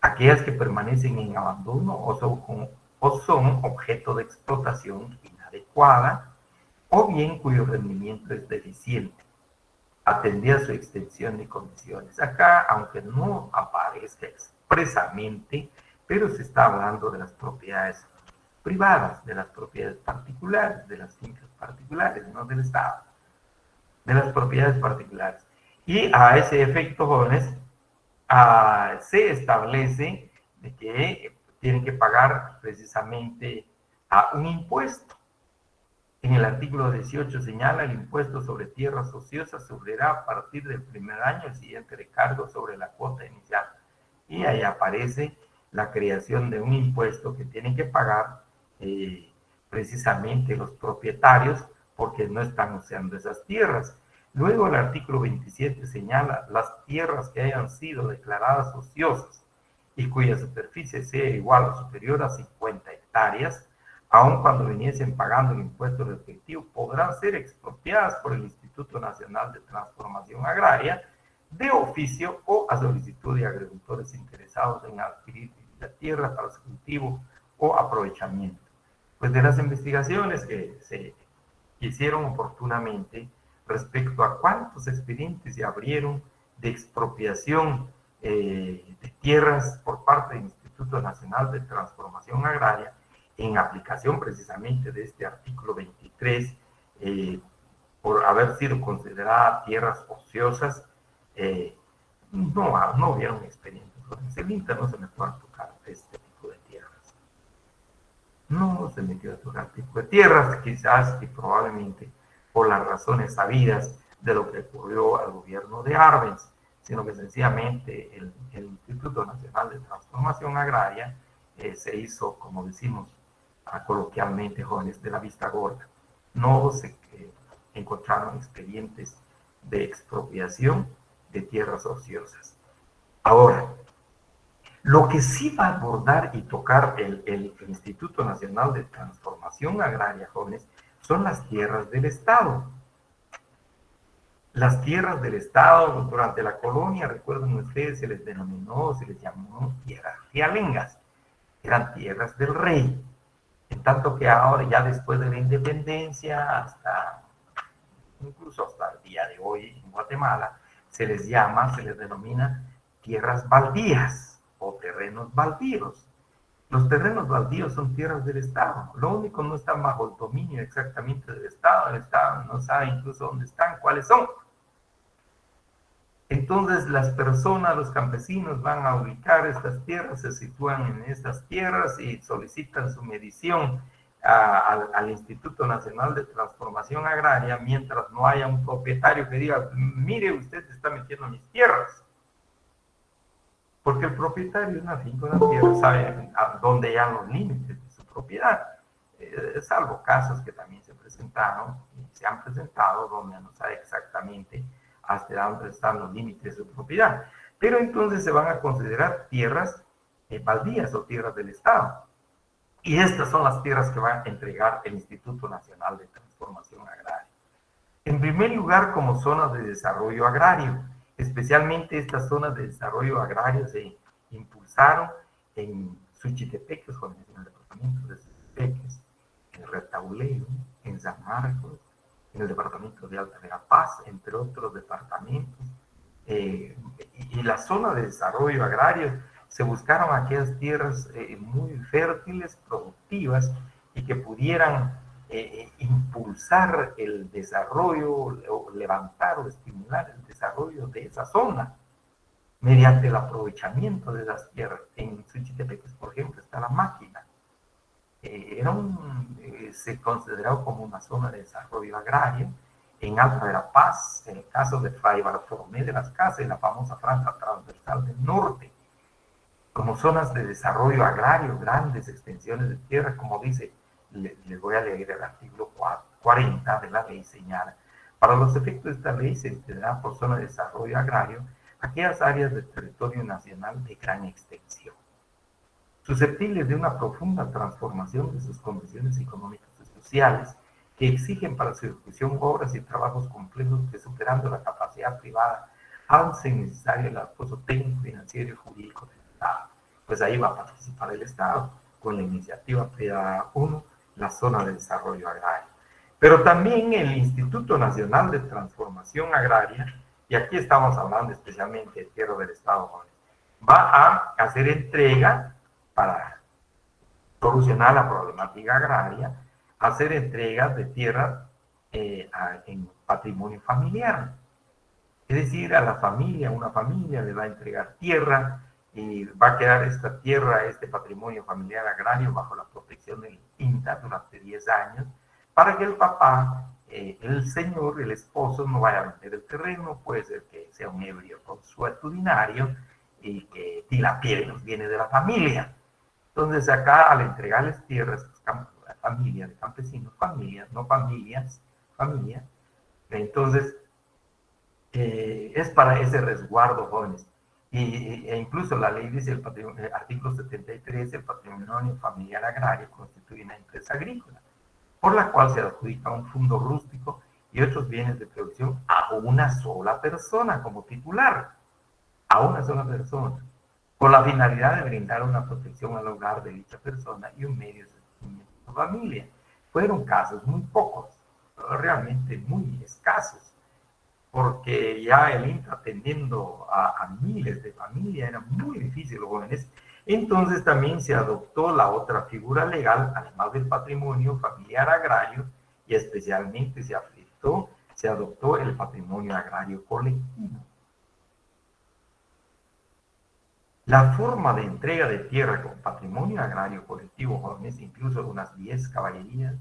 aquellas que permanecen en abandono o son objeto de explotación inadecuada, o bien cuyo rendimiento es deficiente, atendida su extensión y condiciones. Acá, aunque no aparezca expresamente, pero se está hablando de las propiedades privadas, de las propiedades particulares, de las fincas particulares, no del Estado, de las propiedades particulares. Y a ese efecto, jóvenes, se establece de que tienen que pagar precisamente un impuesto. En el artículo 18 señala el impuesto sobre tierras ociosas sufrirá a partir del primer año el siguiente recargo sobre la cuota inicial. Y ahí aparece la creación de un impuesto que tienen que pagar precisamente los propietarios porque no están usando esas tierras. Luego el artículo 27 señala las tierras que hayan sido declaradas ociosas y cuya superficie sea igual o superior a 50 hectáreas, aun cuando viniesen pagando el impuesto respectivo, podrán ser expropiadas por el Instituto Nacional de Transformación Agraria de oficio o a solicitud de agricultores interesados en adquirir la tierra para su cultivo o aprovechamiento. Pues de las investigaciones que se hicieron oportunamente respecto a cuántos expedientes se abrieron de expropiación de tierras por parte del Instituto Nacional de Transformación Agraria, en aplicación precisamente de este artículo 23, por haber sido consideradas tierras ociosas, no hubieron expedientes. El INTA no se metió a tocar este tipo de tierras. No se metió a tocar este tipo de tierras, quizás y probablemente por las razones sabidas de lo que ocurrió al gobierno de Arbenz, sino que sencillamente el Instituto Nacional de Transformación Agraria se hizo, como decimos coloquialmente, jóvenes, de la vista gorda. No se encontraron expedientes de expropiación de tierras ociosas. Ahora, lo que sí va a abordar y tocar el Instituto Nacional de Transformación Agraria, jóvenes, son las tierras del Estado. Las tierras del Estado durante la colonia, recuerden ustedes, se les denominó, se les llamó tierras realengas. Eran tierras del rey. En tanto que ahora, ya después de la independencia, incluso hasta el día de hoy en Guatemala, se les denomina tierras baldías o terrenos baldíos. Los terrenos baldíos son tierras del Estado. Lo único, no están bajo el dominio exactamente del Estado. El Estado no sabe incluso dónde están, cuáles son. Entonces las personas, los campesinos van a ubicar estas tierras, se sitúan en estas tierras y solicitan su medición al Instituto Nacional de Transformación Agraria, mientras no haya un propietario que diga, mire, usted se está metiendo en mis tierras. Porque el propietario de una finca, una tierra, sabe a dónde hayan los límites de su propiedad. Salvo casos que también se presentaron y se han presentado donde no sabe exactamente hasta dónde están los límites de su propiedad. Pero entonces se van a considerar tierras baldías o tierras del Estado. Y estas son las tierras que va a entregar el Instituto Nacional de Transformación Agraria. En primer lugar, como zonas de desarrollo agrario. Especialmente estas zonas de desarrollo agrario se impulsaron en Suchitepeques, en el departamento de Suchitepeques, en Retauleo, en San Marcos, en el departamento de Alta Verapaz, entre otros departamentos. Y la zona de desarrollo agrario se buscaron aquellas tierras muy fértiles, productivas y que pudieran impulsar el desarrollo o levantar o estimular el desarrollo de esa zona mediante el aprovechamiento de las tierras. En Suchitepeques, por ejemplo, está la máquina. Se consideraba como una zona de desarrollo agrario. En Alta Verapaz, en el caso de Fray Bartolomé de las Casas, en la famosa franja transversal del norte, como zonas de desarrollo agrario, grandes extensiones de tierra, como dice, les voy a leer el artículo 40 de la ley, señala, para los efectos de esta ley se entenderá por zona de desarrollo agrario aquellas áreas del territorio nacional de gran extensión, susceptibles de una profunda transformación de sus condiciones económicas y sociales, que exigen para su ejecución obras y trabajos complejos que, superando la capacidad privada, hacen necesario el apoyo técnico, financiero y jurídico del Estado. Pues ahí va a participar el Estado con la iniciativa privada 1, la zona de desarrollo agrario. Pero también el Instituto Nacional de Transformación Agraria, y aquí estamos hablando especialmente de tierra del Estado, va a hacer entrega para solucionar la problemática agraria, hacer entregas de tierras en patrimonio familiar. Es decir, a la familia, una familia le va a entregar tierra y va a quedar esta tierra, este patrimonio familiar agrario bajo la protección del INTA durante 10 años, para que el papá, el señor, el esposo, no vaya a vender el terreno. Puede ser que sea un ebrio consuetudinario y que dilapide los bienes de la familia. Entonces acá, al entregarles tierras a familias de campesinos, familias, no familias, familias, entonces es para ese resguardo, jóvenes. E incluso la ley dice, el artículo 73, el patrimonio familiar agrario constituye una empresa agrícola, por la cual se adjudica un fondo rústico y otros bienes de producción a una sola persona como titular, a una sola persona, con la finalidad de brindar una protección al hogar de dicha persona y un medio de sostenimiento de su familia. Fueron casos muy pocos, realmente muy escasos, porque ya el INTA atendiendo a miles de familias era muy difícil, los jóvenes. Entonces también se adoptó la otra figura legal, además del patrimonio familiar agrario, y especialmente se adoptó el patrimonio agrario colectivo. La forma de entrega de tierra con patrimonio agrario colectivo, jóvenes, incluso unas 10 caballerías,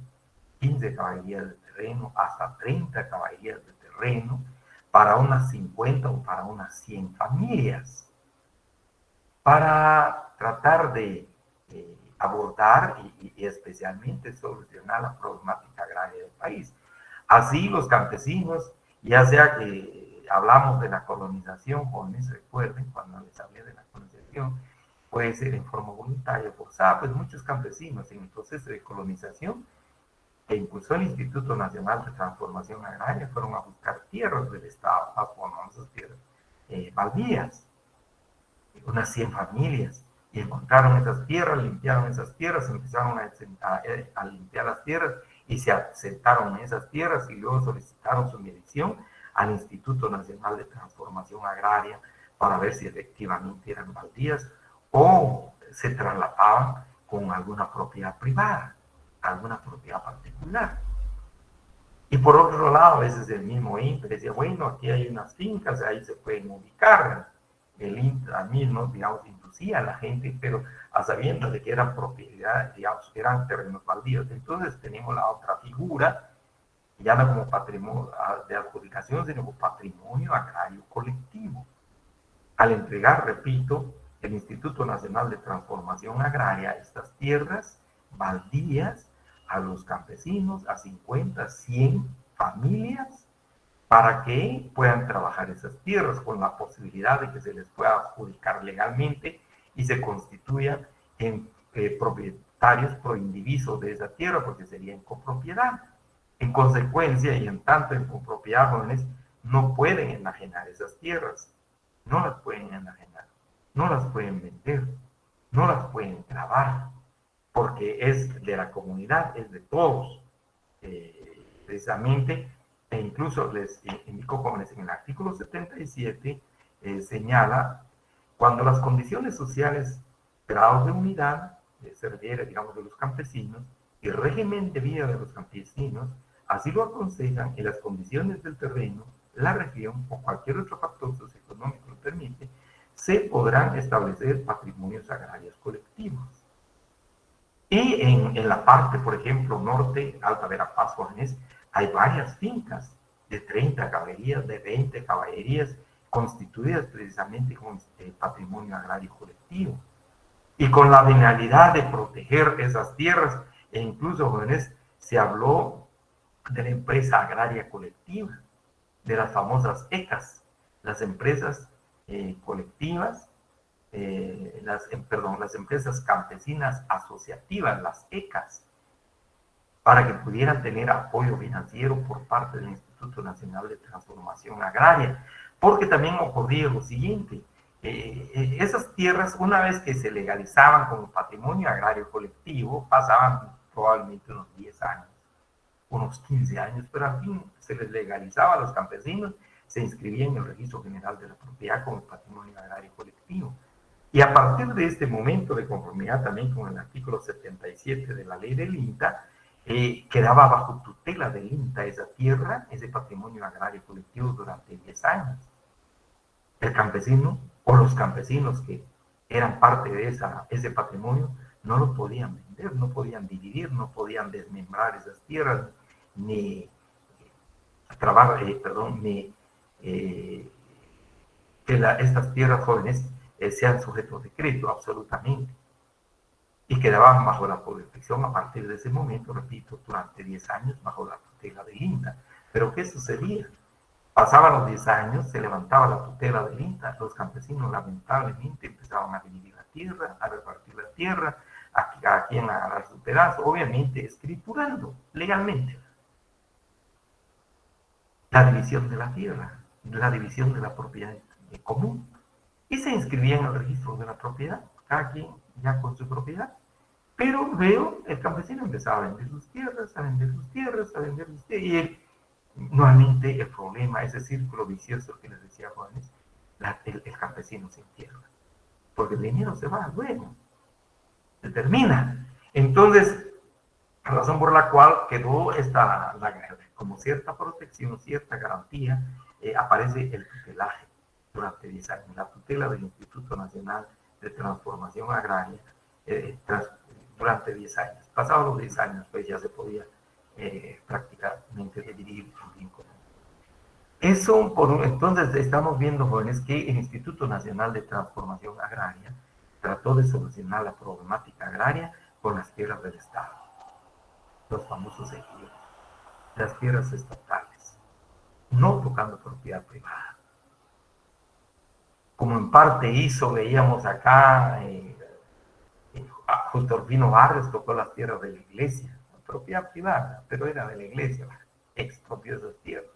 15 caballerías de terreno, hasta 30 caballerías de terreno, para unas 50 o para unas 100 familias, para tratar de abordar y especialmente solucionar la problemática agraria del país. Así los campesinos, ya sea que hablamos de la colonización, jóvenes, recuerden cuando les hablé de la colonización, puede ser en forma voluntaria, forzada, pues muchos campesinos en el proceso de colonización que impulsó el Instituto Nacional de Transformación Agraria fueron a buscar tierras del Estado, las famosas tierras baldías, unas 100 familias, y encontraron esas tierras, limpiaron esas tierras, empezaron a limpiar las tierras y se asentaron en esas tierras y luego solicitaron su medición al Instituto Nacional de Transformación Agraria para ver si efectivamente eran baldías o se trasladaban con alguna propiedad privada, alguna propiedad particular. Y por otro lado, a veces el mismo INPE decía, bueno, aquí hay unas fincas, ahí se pueden ubicar. El INPE mismo, digamos, inducía a la gente, pero a sabiendas de que eran propiedad, digamos, eran terrenos baldíos. Entonces tenemos la otra figura, ya no como patrimonio de adjudicación, sino como patrimonio agrario colectivo. Al entregar, repito, el Instituto Nacional de Transformación Agraria estas tierras baldías a los campesinos, a 50, 100 familias, para que puedan trabajar esas tierras con la posibilidad de que se les pueda adjudicar legalmente y se constituyan en propietarios proindivisos de esa tierra, porque sería en copropiedad. En consecuencia, y en tanto en copropiedad, jóvenes no pueden enajenar esas tierras, no las pueden enajenar, no las pueden vender, no las pueden grabar, porque es de la comunidad, es de todos. Precisamente, e incluso les indico, jóvenes, en el artículo 77 señala cuando las condiciones sociales, grados de unidad, se refiere, digamos, de los campesinos, y régimen de vida de los campesinos, así lo aconsejan y las condiciones del terreno, la región o cualquier otro factor socioeconómico lo permite, se podrán establecer patrimonios agrarios colectivos. Y en la parte, por ejemplo, norte, Alta Verapaz, Jóvenes, hay varias fincas de 30 caballerías, de 20 caballerías, constituidas precisamente con patrimonio agrario colectivo. Y con la finalidad de proteger esas tierras, e incluso, jóvenes, se habló de la empresa agraria colectiva, de las famosas ECAS, las empresas colectivas, las empresas campesinas asociativas, las ECAS, para que pudieran tener apoyo financiero por parte del Instituto Nacional de Transformación Agraria. Porque también ocurría lo siguiente, esas tierras, una vez que se legalizaban como patrimonio agrario colectivo, pasaban probablemente unos 10 años, unos 15 años, pero al fin se les legalizaba a los campesinos, se inscribían en el Registro General de la Propiedad como patrimonio agrario colectivo. Y a partir de este momento de conformidad también con el artículo 77 de la ley del INTA, quedaba bajo tutela del INTA esa tierra, ese patrimonio agrario colectivo durante 10 años. El campesino o los campesinos que eran parte de ese patrimonio no lo podían vender, no podían dividir, no podían desmembrar esas tierras, ni estas tierras, jóvenes, sean sujetos de crédito, absolutamente. Y quedaban bajo la protección a partir de ese momento, repito, durante 10 años bajo la tutela del INTA. Pero ¿qué sucedía? Pasaban los 10 años, se levantaba la tutela del INTA, los campesinos lamentablemente empezaban a dividir la tierra, a repartir la tierra, a quien agarrar su pedazo, obviamente escriturando legalmente la división de la tierra, la división de la propiedad común. Y se inscribía en el registro de la propiedad, cada quien ya con su propiedad. Pero veo, el campesino empezaba a vender sus tierras, a vender sus tierras, a vender sus tierras, y nuevamente el problema, ese círculo vicioso que les decía Juanes, el campesino se entierra, porque el dinero se va luego, se termina. Entonces, la razón por la cual quedó como cierta protección, cierta garantía, aparece el tutelaje durante 10 años, la tutela del Instituto Nacional de Transformación Agraria durante 10 años. Pasados los 10 años, pues ya se podía prácticamente dividir el bien común. Eso, entonces, estamos viendo, jóvenes, que el Instituto Nacional de Transformación Agraria trató de solucionar la problemática agraria con las tierras del Estado, los famosos ejidos, las tierras estatales, no tocando propiedad privada. Como en parte hizo, veíamos acá, Justo Urbino Barrios tocó las tierras de la iglesia, propiedad privada, pero era de la iglesia, expropió esas tierras,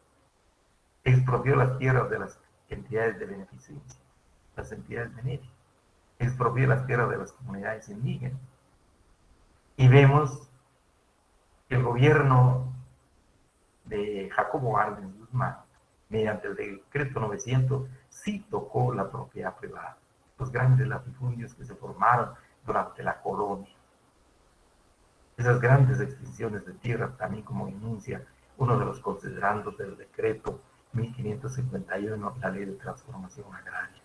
expropió las tierras de las entidades de beneficencia, las entidades benéficas, expropió las tierras de las comunidades indígenas. Y vemos que el gobierno de Jacobo Arbenz Guzmán, mediante el decreto 900, sí tocó la propiedad privada, los grandes latifundios que se formaron durante la colonia. Esas grandes extensiones de tierra, también como denuncia uno de los considerandos del decreto 1551, la Ley de Transformación Agraria.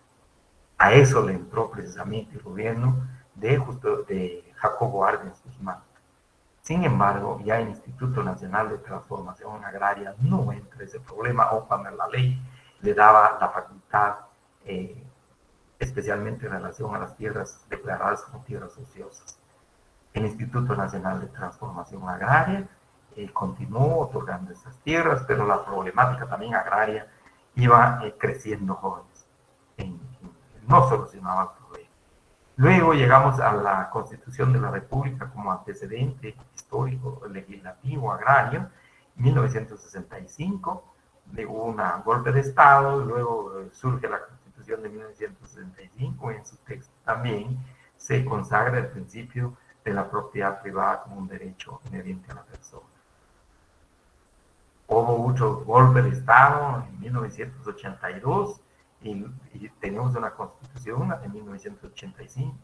A eso le entró precisamente el gobierno de Jacobo Arbenz Guzmán. Sin embargo, ya el Instituto Nacional de Transformación Agraria no entra ese problema, o cuando la ley le daba la facultad, especialmente en relación a las tierras declaradas como tierras ociosas. El Instituto Nacional de Transformación Agraria continuó otorgando esas tierras, pero la problemática también agraria iba creciendo, jóvenes. No solucionaba el problema. Luego llegamos a la Constitución de la República como antecedente histórico, legislativo, agrario, 1965, hubo un golpe de Estado, luego surge la Constitución de 1965, y en su texto también se consagra el principio de la propiedad privada como un derecho inherente a la persona. Hubo muchos golpes de Estado en 1982, y tenemos una constitución de 1985,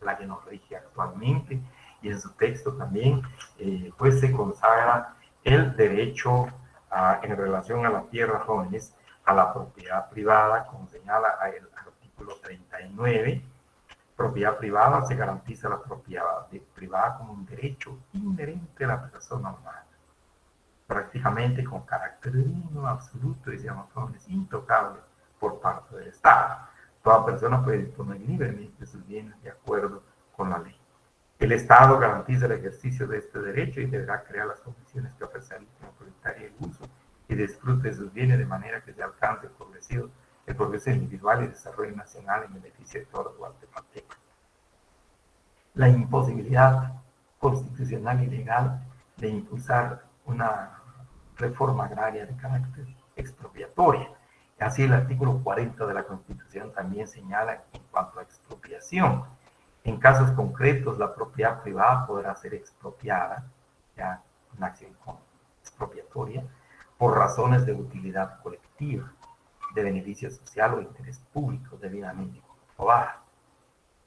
la que nos rige actualmente, y en su texto también pues se consagra el derecho en relación a la tierra, jóvenes, a la propiedad privada, como señala el artículo 39. Propiedad privada, se garantiza la propiedad privada como un derecho inherente a la persona humana, prácticamente con carácter divino, absoluto, decíamos jóvenes, intocable por parte del Estado. Toda persona puede disponer libremente de sus bienes de acuerdo con la ley. El Estado garantiza el ejercicio de este derecho y deberá crear las condiciones que faciliten el propietario el uso y disfrute de sus bienes de manera que se alcance el progreso individual y el desarrollo nacional en beneficio de todos los guatemaltecos. La imposibilidad constitucional y legal de impulsar una reforma agraria de carácter expropiatoria. Así el artículo 40 de la Constitución también señala en cuanto a expropiación. En casos concretos, la propiedad privada podrá ser expropiada, ya una acción expropiatoria, por razones de utilidad colectiva, de beneficio social o interés público debidamente comprobada.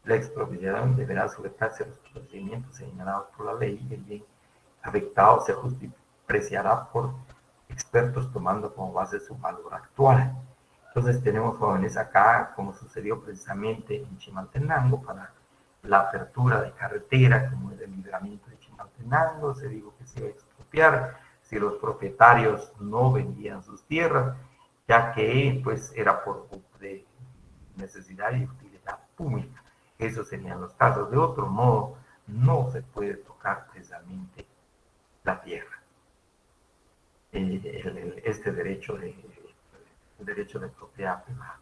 La expropiación deberá sujetarse a los procedimientos señalados por la ley y el bien afectado se apreciará por expertos tomando como base su valor actual. Entonces tenemos, jóvenes, acá, como sucedió precisamente en Chimaltenango, para la apertura de carretera, como el libramiento de Chimaltenango, se dijo que se iba a expropiar si los propietarios no vendían sus tierras, ya que pues era por de necesidad y utilidad pública. Esos serían los casos. De otro modo, no se puede tocar precisamente la tierra. Este derecho de propiedad privada.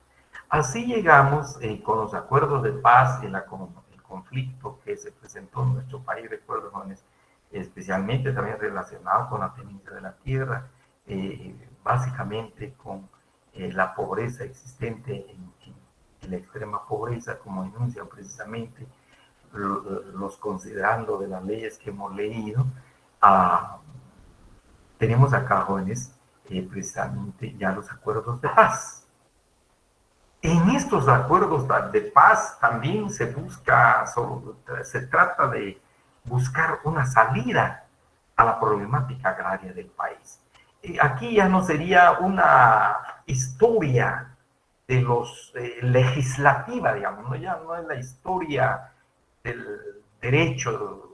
Así llegamos con los acuerdos de paz y el conflicto que se presentó en nuestro país, recuerdo, jóvenes, especialmente también relacionado con la tenencia de la tierra, básicamente con la pobreza existente en la extrema pobreza, como denuncian precisamente los considerando de las leyes que hemos leído. Tenemos acá, jóvenes, precisamente ya los acuerdos de paz. En estos acuerdos de paz también se trata de buscar una salida a la problemática agraria del país. Aquí ya no sería una historia de los legislativa, digamos, ¿no? Ya no es la historia del derecho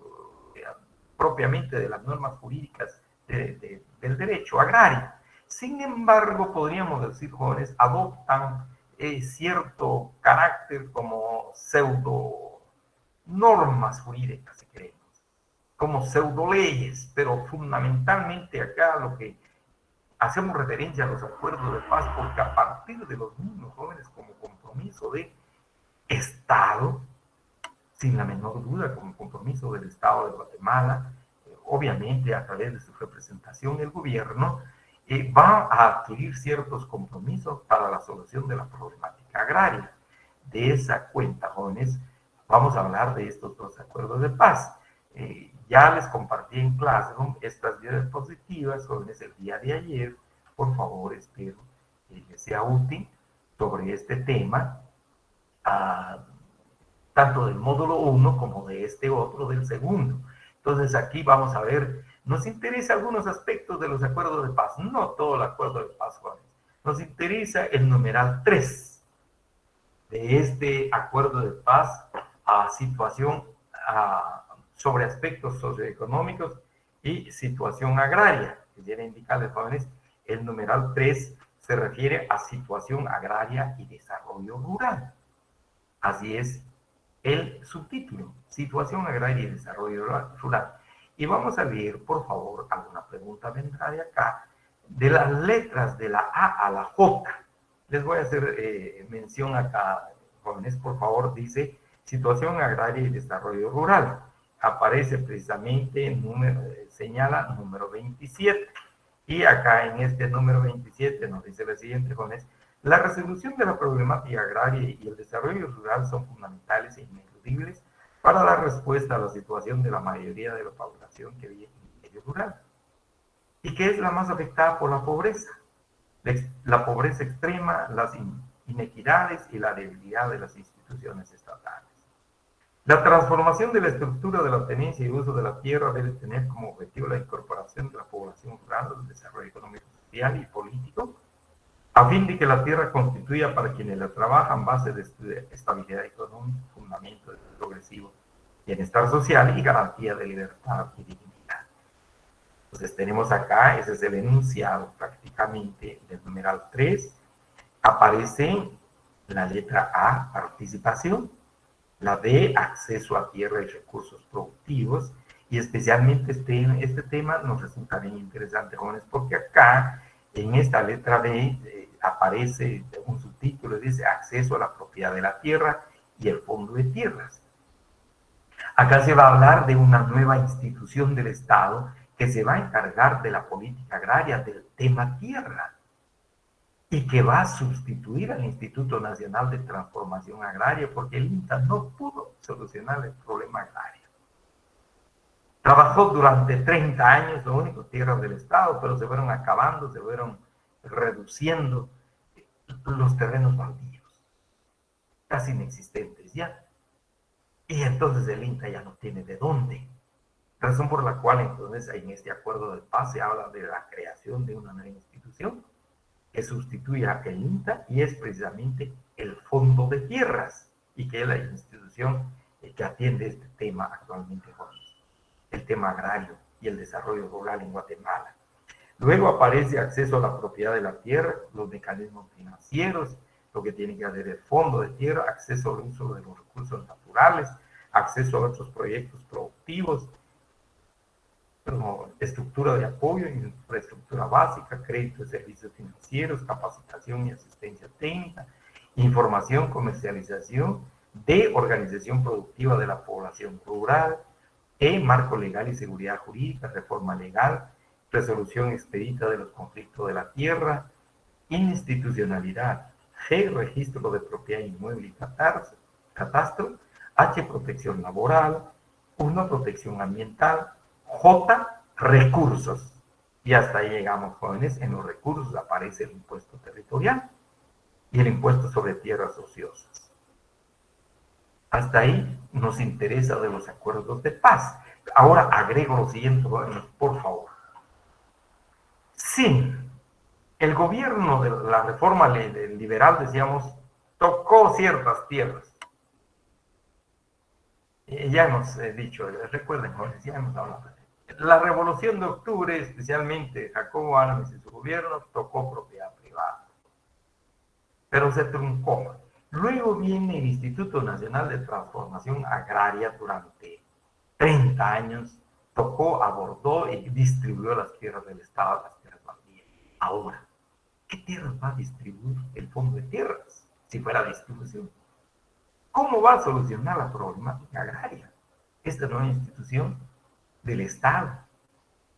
propiamente de las normas jurídicas del derecho agrario. Sin embargo, podríamos decir, jóvenes, adoptan cierto carácter como pseudo normas jurídicas, si queremos, como pseudo leyes, pero fundamentalmente acá lo que hacemos referencia a los acuerdos de paz, porque a partir de los mismos jóvenes como compromiso de Estado, sin la menor duda, como compromiso del Estado de Guatemala, obviamente a través de su representación el gobierno, va a adquirir ciertos compromisos para la solución de la problemática agraria. De esa cuenta, jóvenes, vamos a hablar de estos dos acuerdos de paz. Ya les compartí en Classroom estas diapositivas, jóvenes, el día de ayer. Por favor, espero que les sea útil sobre este tema, tanto del módulo 1 como de este otro, del segundo. Entonces aquí vamos a ver Nos interesa algunos aspectos de los acuerdos de paz, no todo el acuerdo de paz, jóvenes. Nos interesa el numeral 3 de este acuerdo de paz sobre aspectos socioeconómicos y situación agraria. Quisiera indicarles, jóvenes, el numeral 3 se refiere a situación agraria y desarrollo rural. Así es el subtítulo, situación agraria y desarrollo rural. Y vamos a leer, por favor, alguna pregunta vendrá de acá, de las letras de la A a la J. Les voy a hacer mención acá, jóvenes, por favor, dice situación agraria y desarrollo rural. Aparece precisamente, señala número 27. Y acá en este número 27 nos dice lo siguiente, jóvenes: la resolución de la problemática agraria y el desarrollo rural son fundamentales e ineludibles para dar respuesta a la situación de la mayoría de la población que vive en el medio rural y que es la más afectada por la pobreza. La pobreza extrema, las inequidades y la debilidad de las instituciones estatales. La transformación de la estructura de la tenencia y uso de la tierra debe tener como objetivo la incorporación de la población rural al desarrollo económico, social y político, a fin de que la tierra constituya para quienes la trabajan base de estabilidad económica, fundamento de progresivo bienestar social y garantía de libertad y dignidad. Entonces tenemos acá, ese es el enunciado prácticamente del numeral 3. Aparece la letra A, participación; la B, acceso a tierra y recursos productivos, y especialmente este tema nos resulta bien interesante, jóvenes, porque acá, en esta letra B, aparece un subtítulo, dice acceso a la propiedad de la tierra y el fondo de tierras. Acá se va a hablar de una nueva institución del Estado que se va a encargar de la política agraria, del tema tierra, y que va a sustituir al Instituto Nacional de Transformación Agraria, porque el INTA no pudo solucionar el problema agrario. Trabajó durante 30 años, lo único, tierras del Estado, pero se fueron acabando, se fueron reduciendo los terrenos baldíos, casi inexistentes ya. Y entonces el INTA ya no tiene de dónde. Razón por la cual entonces en este acuerdo de paz se habla de la creación de una nueva institución que sustituya el INTA, y es precisamente el Fondo de Tierras, y que es la institución que atiende este tema actualmente, el tema agrario y el desarrollo rural en Guatemala. Luego aparece acceso a la propiedad de la tierra, los mecanismos financieros, lo que tiene que hacer el Fondo de Tierra, acceso al uso de los recursos naturales, acceso a otros proyectos productivos, como estructura de apoyo, infraestructura básica, crédito de servicios financieros, capacitación y asistencia técnica, información, comercialización, de organización productiva de la población rural, marco legal y seguridad jurídica, reforma legal, resolución expedita de los conflictos de la tierra, institucionalidad, G, registro de propiedad inmueble y catastro, H, protección laboral, 1, protección ambiental, J, recursos. Y hasta ahí llegamos, jóvenes. En los recursos aparece el impuesto territorial y el impuesto sobre tierras ociosas. Hasta ahí nos interesa de los acuerdos de paz. Ahora agrego lo siguiente, jóvenes, por favor. Sí, el gobierno de la reforma liberal, decíamos, tocó ciertas tierras. Ya hemos dicho, recuerden, jóvenes, ya hemos hablado. La Revolución de Octubre, especialmente Jacobo Arbenz y su gobierno, tocó propiedad privada, pero se truncó. Luego viene el Instituto Nacional de Transformación Agraria durante 30 años, tocó, abordó y distribuyó las tierras del Estado, las tierras baldías. Ahora, ¿qué tierras va a distribuir el Fondo de Tierras si fuera distribución? ¿Cómo va a solucionar la problemática agraria esta nueva institución del Estado,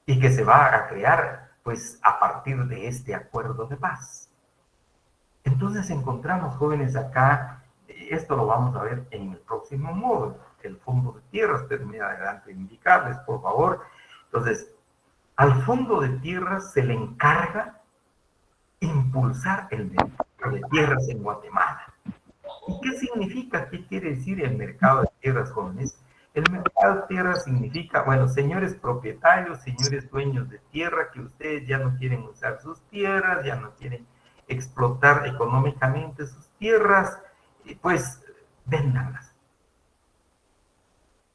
y que se va a crear pues a partir de este acuerdo de paz? Entonces encontramos, jóvenes, acá, esto lo vamos a ver en el próximo módulo, el Fondo de Tierras. Termina adelante de indicarles, por favor. Entonces, al Fondo de Tierras se le encarga impulsar el mercado de tierras en Guatemala. ¿Y qué significa? ¿Qué quiere decir el mercado de tierras, jóvenes? El mercado Las tierras significa, bueno, señores propietarios, señores dueños de tierra, que ustedes ya no quieren usar sus tierras, ya no quieren explotar económicamente sus tierras, pues véndanlas.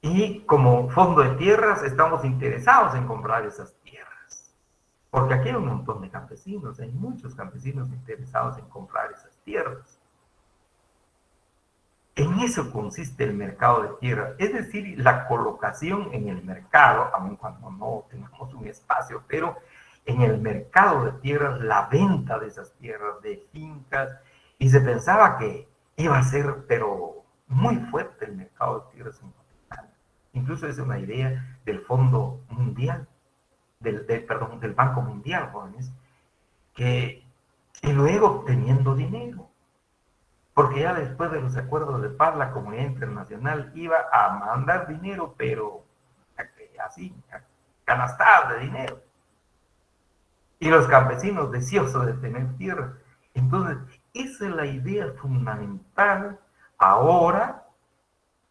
Y como fondo de tierras estamos interesados en comprar esas tierras, porque aquí hay un montón de campesinos, hay muchos campesinos interesados en comprar esas tierras. En eso consiste el mercado de tierras, es decir, la colocación en el mercado, aun cuando no tengamos un espacio, pero en el mercado de tierras, la venta de esas tierras, de fincas, y se pensaba que iba a ser, pero muy fuerte el mercado de tierras en Guatemala. Incluso es una idea del Fondo Mundial, perdón, del Banco Mundial, jóvenes, que, y luego teniendo dinero porque ya después de los acuerdos de paz la comunidad internacional iba a mandar dinero, pero así, canastadas de dinero. Y los campesinos deseosos de tener tierra. Entonces, esa es la idea fundamental ahora,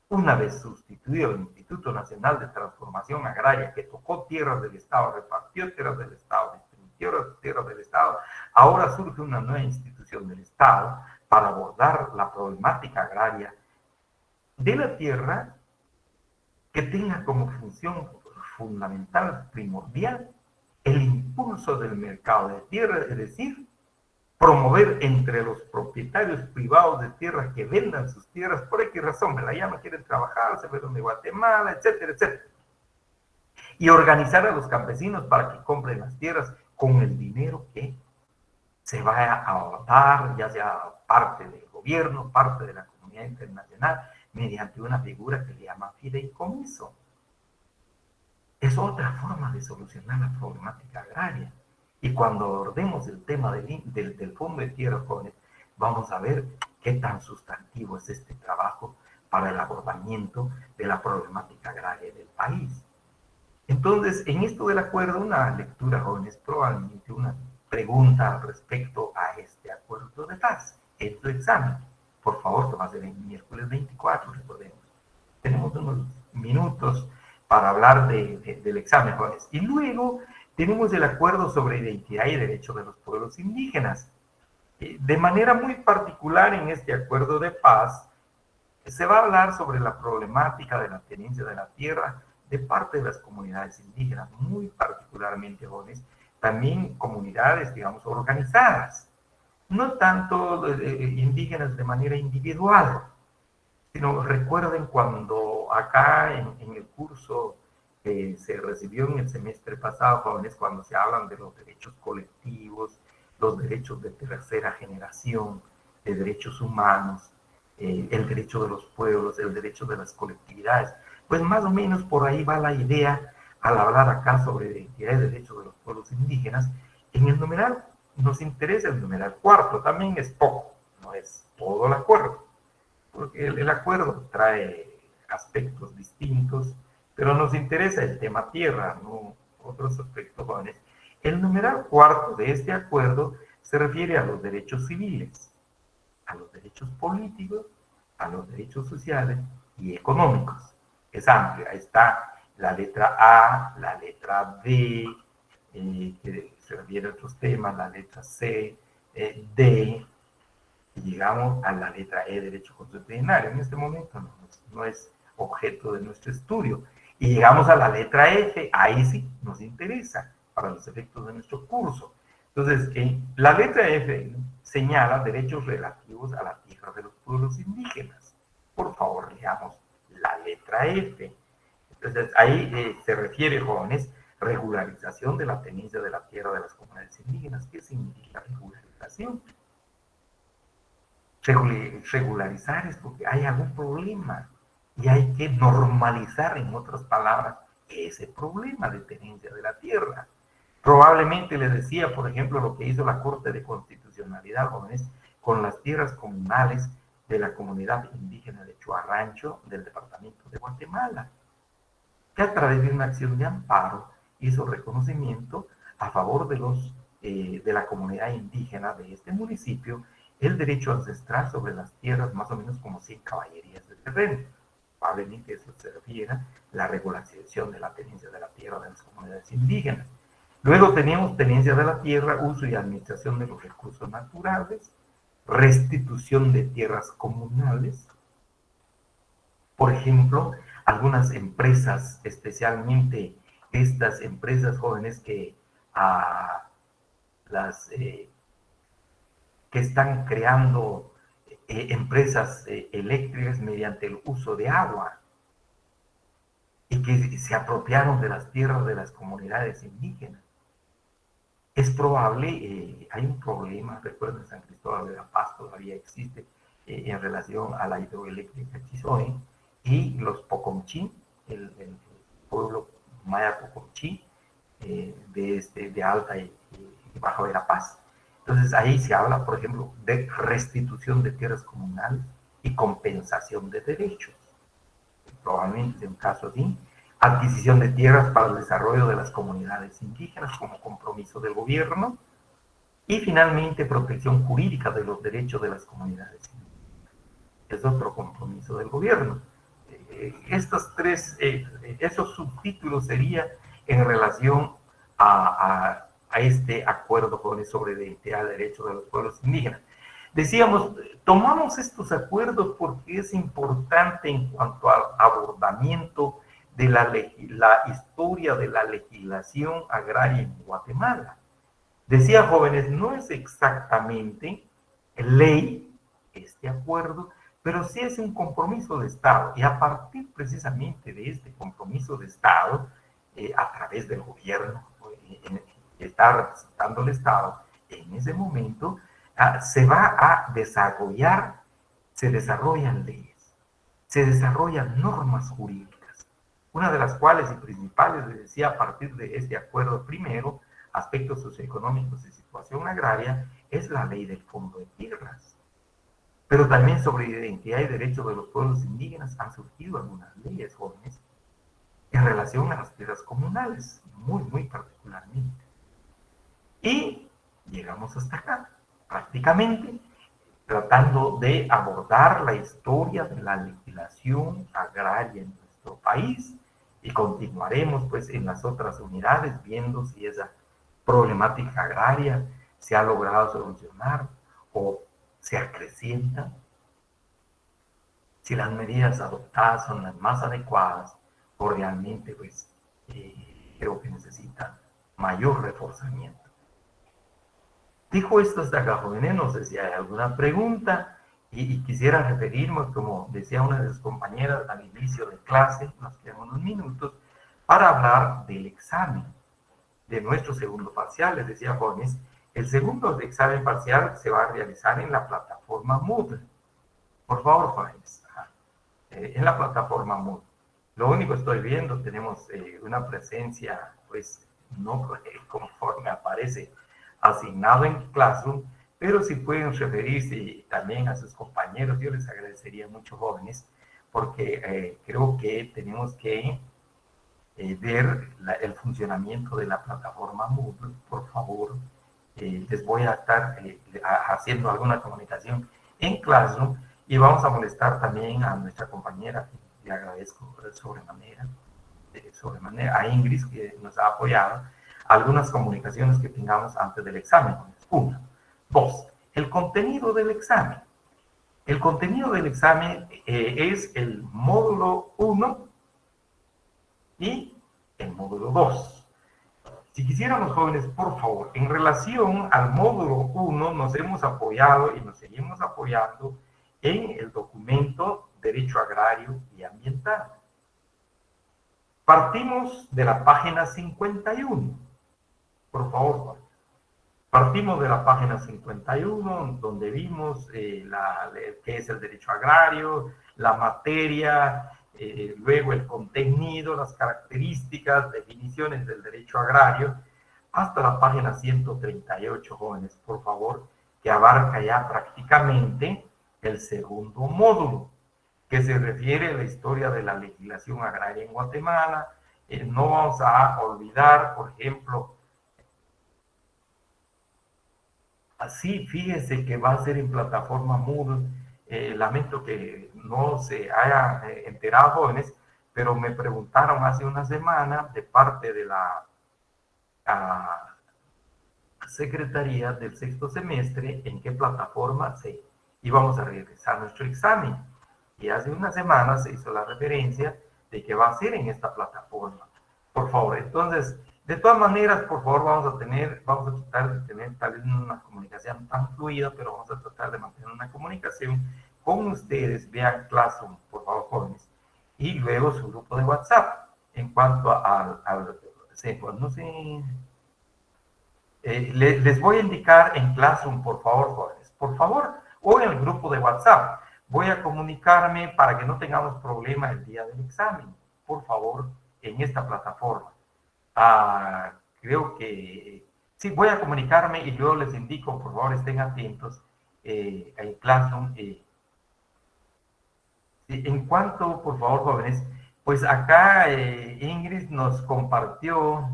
una vez sustituido el Instituto Nacional de Transformación Agraria, que tocó tierras del Estado, repartió tierras del Estado, distribuyó tierras del Estado, ahora surge una nueva institución del Estado para abordar la problemática agraria de la tierra que tenga como función fundamental, primordial, el impulso del mercado de tierra, es decir, promover entre los propietarios privados de tierras que vendan sus tierras por X razón, ¿verdad? Ya no quieren trabajar, se fueron de Guatemala, etcétera, etcétera. Y organizar a los campesinos para que compren las tierras con el dinero que se vaya a dar, ya sea parte del gobierno, parte de la comunidad internacional, mediante una figura que le llaman fideicomiso. Es otra forma de solucionar la problemática agraria. Y cuando abordemos el tema del Fondo de Tierras Jóvenes, vamos a ver qué tan sustantivo es este trabajo para el abordamiento de la problemática agraria del país. Entonces, en esto del acuerdo, una lectura, jóvenes, probablemente una pregunta respecto a este acuerdo de paz, en tu examen. Por favor, que va a ser el miércoles 24, recordemos. Tenemos unos minutos para hablar del examen, jóvenes. Y luego tenemos el acuerdo sobre identidad y derechos de los pueblos indígenas. De manera muy particular en este acuerdo de paz, se va a hablar sobre la problemática de la tenencia de la tierra de parte de las comunidades indígenas, muy particularmente, jóvenes, también comunidades, digamos, organizadas, no tanto indígenas de manera individual, sino recuerden cuando acá en el curso que se recibió en el semestre pasado, jóvenes, cuando se hablan de los derechos colectivos, los derechos de tercera generación, de derechos humanos, el derecho de los pueblos, el derecho de las colectividades, pues más o menos por ahí va la idea al hablar acá sobre identidad y derechos de los pueblos indígenas. En el numeral nos interesa el numeral cuarto, también es poco, no es todo el acuerdo, porque el acuerdo trae aspectos distintos, pero nos interesa el tema tierra, no otros aspectos jóvenes. El numeral cuarto de este acuerdo se refiere a los derechos civiles, a los derechos políticos, a los derechos sociales y económicos. Es amplio, ahí está la letra A, la letra B, que se refiere a otros temas, la letra C, D, y llegamos a la letra E, derecho consuetudinario. En este momento no es objeto de nuestro estudio. Y llegamos a la letra F, ahí sí nos interesa para los efectos de nuestro curso. Entonces, la letra F señala derechos relativos a la tierra de los pueblos indígenas. Por favor, leamos la letra F. Entonces, ahí se refiere, jóvenes, regularización de la tenencia de la tierra de las comunidades indígenas. ¿Qué significa regularización? Regularizar es porque hay algún problema y hay que normalizar, en otras palabras, ese problema de tenencia de la tierra. Probablemente les decía, por ejemplo, lo que hizo la Corte de Constitucionalidad, jóvenes, con las tierras comunales de la comunidad indígena de Chuarrancho del departamento de Guatemala, que a través de una acción de amparo hizo reconocimiento a favor de la comunidad indígena de este municipio el derecho ancestral sobre las tierras, más o menos como 100 caballerías de terreno. Probablemente eso se refiere a la regulación de la tenencia de la tierra de las comunidades indígenas. Luego teníamos tenencia de la tierra, uso y administración de los recursos naturales, restitución de tierras comunales. Por ejemplo, algunas empresas, especialmente estas empresas jóvenes que están creando empresas eléctricas mediante el uso de agua y que se apropiaron de las tierras de las comunidades indígenas. Es probable, hay un problema, recuerden, San Cristóbal de la Paz todavía existe en relación a la hidroeléctrica Chizoe y los Pocomchí, el pueblo maya Pocomchí de Alta y Baja Verapaz. Entonces ahí se habla, por ejemplo, de restitución de tierras comunales y compensación de derechos. Probablemente en un caso así, adquisición de tierras para el desarrollo de las comunidades indígenas como compromiso del gobierno y finalmente protección jurídica de los derechos de las comunidades indígenas. Es otro compromiso del gobierno. Esos subtítulos serían en relación a este acuerdo sobre la identidad de derechos de los pueblos indígenas. Decíamos, tomamos estos acuerdos porque es importante en cuanto al abordamiento de la historia de la legislación agraria en Guatemala. Decía, jóvenes, no es exactamente ley este acuerdo, pero sí es un compromiso de Estado. Y a partir precisamente de este compromiso de Estado, a través del gobierno que está representando el Estado, en ese momento se va a desarrollar, se desarrollan leyes, se desarrollan normas jurídicas, una de las cuales y principales, les decía, a partir de este acuerdo primero, aspectos socioeconómicos y situación agraria, es la ley del Fondo de Tierras. Pero también sobre identidad y derechos de los pueblos indígenas han surgido algunas leyes jóvenes en relación a las tierras comunales, muy particularmente. Y llegamos hasta acá, prácticamente tratando de abordar la historia de la legislación agraria en nuestro país y continuaremos pues en las otras unidades viendo si esa problemática agraria se ha logrado solucionar o se acrecienta, si las medidas adoptadas son las más adecuadas o realmente pues creo que necesitan mayor reforzamiento. Dijo esto hasta acá, jóvenes, no sé si hay alguna pregunta y quisiera referirme, como decía una de sus compañeras al inicio de clase, nos quedan unos minutos, para hablar del examen, de nuestro segundo parcial. Les decía, jóvenes, el segundo examen parcial se va a realizar en la plataforma Moodle. Por favor, jóvenes, en la plataforma Moodle. Lo único que estoy viendo, tenemos una presencia, pues, no conforme aparece asignado en Classroom, pero si pueden referirse también a sus compañeros, yo les agradecería mucho, jóvenes, porque creo que tenemos que ver el funcionamiento de la plataforma Moodle. Por favor, les voy a estar haciendo alguna comunicación en Classroom y vamos a molestar también a nuestra compañera, que le agradezco sobremanera, a Ingrid, que nos ha apoyado, algunas comunicaciones que tengamos antes del examen. Uno. Dos, el contenido del examen. El contenido del examen es el módulo 1 y el módulo 2. Si quisiéramos, jóvenes, por favor, en relación al módulo 1, nos hemos apoyado y nos seguimos apoyando en el documento Derecho Agrario y Ambiental. Partimos de la página 51. Por favor, partimos de la página 51, donde vimos qué es el derecho agrario, la materia, luego el contenido, las características, definiciones del derecho agrario, hasta la página 138, jóvenes, por favor, que abarca ya prácticamente el segundo módulo, que se refiere a la historia de la legislación agraria en Guatemala. No vamos a olvidar, por ejemplo, así, fíjense que va a ser en plataforma Moodle. Lamento que no se haya enterado, jóvenes, pero me preguntaron hace una semana de parte de la Secretaría del sexto semestre en qué plataforma se íbamos a realizar nuestro examen. Y hace una semana se hizo la referencia de que va a ser en esta plataforma. Por favor, entonces, de todas maneras, por favor, vamos a tratar de tener tal vez una comunicación tan fluida, pero vamos a tratar de mantener una comunicación con ustedes. Vean Classroom, por favor, jóvenes, y luego su grupo de WhatsApp. En cuanto pues, no sé, les voy a indicar en Classroom, por favor, jóvenes, por favor, o en el grupo de WhatsApp. Voy a comunicarme para que no tengamos problema el día del examen, por favor, en esta plataforma. Creo que sí, voy a comunicarme y luego les indico, por favor, estén atentos en Classroom. En cuanto, por favor, jóvenes, pues acá Ingrid nos compartió,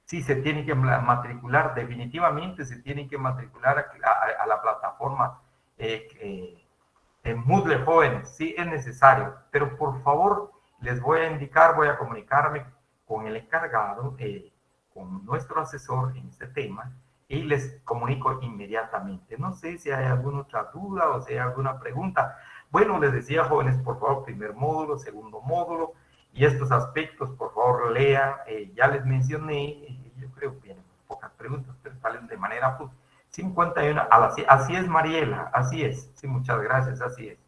sí, se tiene que matricular, definitivamente se tiene que matricular a la plataforma en Moodle Jóvenes, sí, es necesario, pero por favor, les voy a indicar, voy a comunicarme con el encargado, con nuestro asesor en este tema, y les comunico inmediatamente. No sé si hay alguna otra duda o si hay alguna pregunta. Bueno, les decía, jóvenes, por favor, primer módulo, segundo módulo, y estos aspectos, por favor, lean. Ya les mencioné, yo creo que vienen pocas preguntas, pero salen de manera 51, así es, Mariela, así es. Sí, muchas gracias, así es.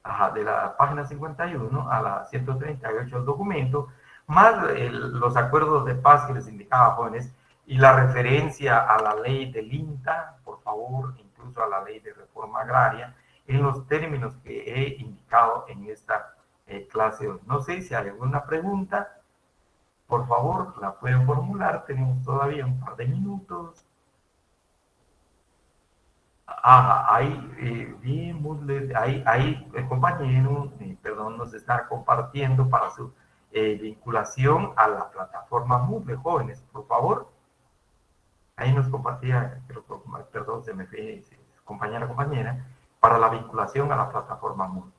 Ajá, de la página 51 a la 138 el documento, más los acuerdos de paz que les indicaba, jóvenes, y la referencia a la ley del INTA, por favor, incluso a la ley de reforma agraria, en los términos que he indicado en esta clase. No sé si hay alguna pregunta, por favor, la pueden formular, tenemos todavía un par de minutos. Ahí, bien, ahí el compañero, perdón, nos está compartiendo para su vinculación a la plataforma Moodle, jóvenes, por favor. Ahí nos compartía, creo que, perdón, se me fue, compañera, para la vinculación a la plataforma Moodle.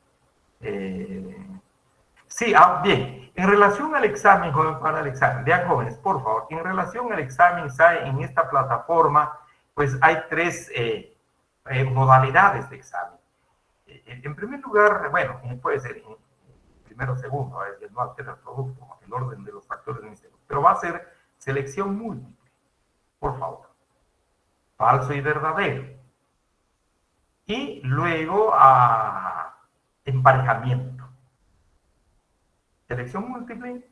Sí, bien, en relación al examen, joven, para el examen, vean, jóvenes, por favor, en relación al examen, en esta plataforma, pues hay tres modalidades de examen. En primer lugar, bueno, puede ser en primero o segundo, no altera el producto, el orden de los factores en este, pero va a ser selección múltiple, por favor, falso y verdadero. Y luego emparejamiento. Selección múltiple,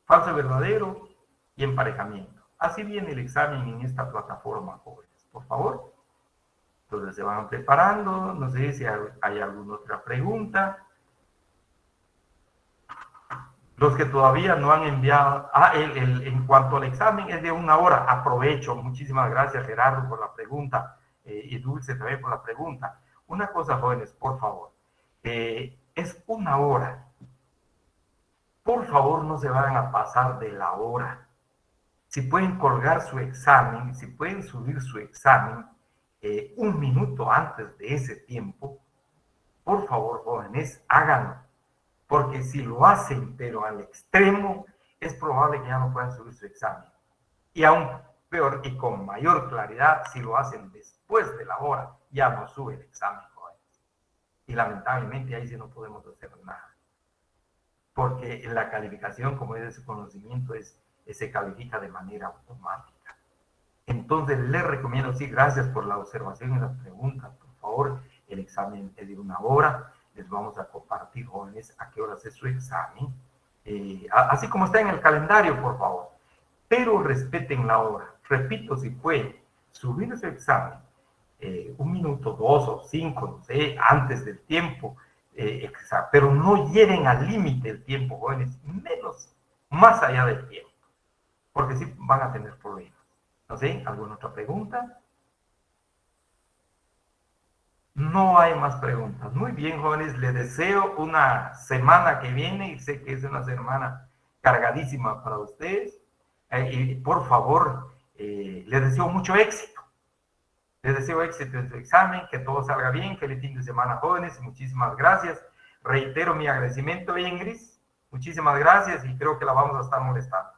falso y verdadero y emparejamiento. Así viene el examen en esta plataforma, jóvenes, por favor. Entonces se van preparando, no sé si hay alguna otra pregunta. Los que todavía no han enviado, en cuanto al examen es de 1 hora, aprovecho, muchísimas gracias Gerardo por la pregunta, y Dulce también por la pregunta. Una cosa, jóvenes, por favor, es 1 hora. Por favor, no se vayan a pasar de la hora. Si pueden colgar su examen, si pueden subir su examen 1 minuto antes de ese tiempo, por favor, jóvenes, háganlo. Porque si lo hacen, pero al extremo, es probable que ya no puedan subir su examen. Y aún peor y con mayor claridad, si lo hacen después de la hora, ya no sube el examen, jóvenes. Y lamentablemente ahí sí no podemos hacer nada. Porque la calificación, como es de su conocimiento, se califica de manera automática. Entonces, les recomiendo, sí, gracias por la observación y las preguntas, por favor, el examen es de 1 hora, les vamos a compartir, jóvenes, a qué horas es su examen, así como está en el calendario, por favor, pero respeten la hora. Repito, si pueden subir su examen 1 minuto, 2 o 5, no sé, antes del tiempo, pero no lleguen al límite del tiempo, jóvenes, menos, más allá del tiempo, porque sí van a tener problemas. No sé, ¿alguna otra pregunta? No hay más preguntas. Muy bien, jóvenes, les deseo una semana que viene, y sé que es una semana cargadísima para ustedes, y por favor, les deseo mucho éxito. Les deseo éxito en su examen, que todo salga bien. Feliz fin de semana, jóvenes, muchísimas gracias. Reitero mi agradecimiento, Ingrid. Muchísimas gracias y creo que la vamos a estar molestando.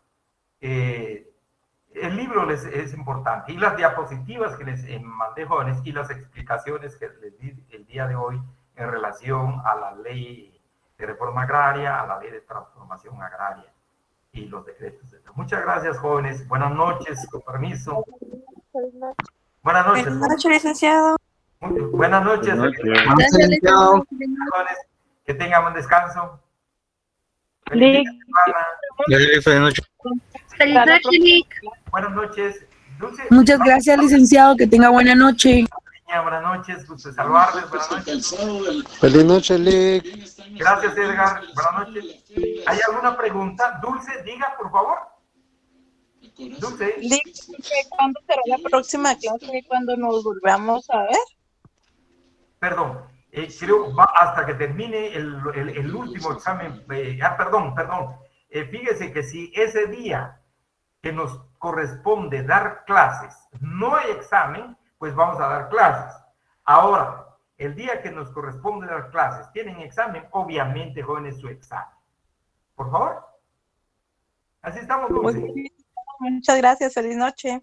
El libro es importante y las diapositivas que les mandé, jóvenes, y las explicaciones que les di el día de hoy en relación a la ley de reforma agraria, a la ley de transformación agraria y los decretos. Muchas gracias, jóvenes. Buenas noches, con permiso. Buenas noches. Buenas noches, licenciado. Buenas noches. Buenas noches, licenciado. Jóvenes, que tengan buen descanso. Feliz Feliz noche. noche, Nick. Buenas noches. Dulce. Muchas gracias, licenciado. Que tenga buena noche. Buenas noches. Gusto de saludarles. Buenas noches. Feliz noche, Lick. Gracias, Edgar. Buenas noches. ¿Hay alguna pregunta? Dulce, diga, por favor. Dulce. ¿Cuándo será la próxima clase? ¿Cuándo nos volvamos a ver? Perdón. Creo va hasta que termine el último examen. Perdón. Fíjese que si ese día que nos corresponde dar clases no hay examen, pues vamos a dar clases. Ahora, el día que nos corresponde dar clases tienen examen, obviamente, jóvenes, su examen. Por favor. Así estamos, Dulce. Muchas gracias. Feliz noche.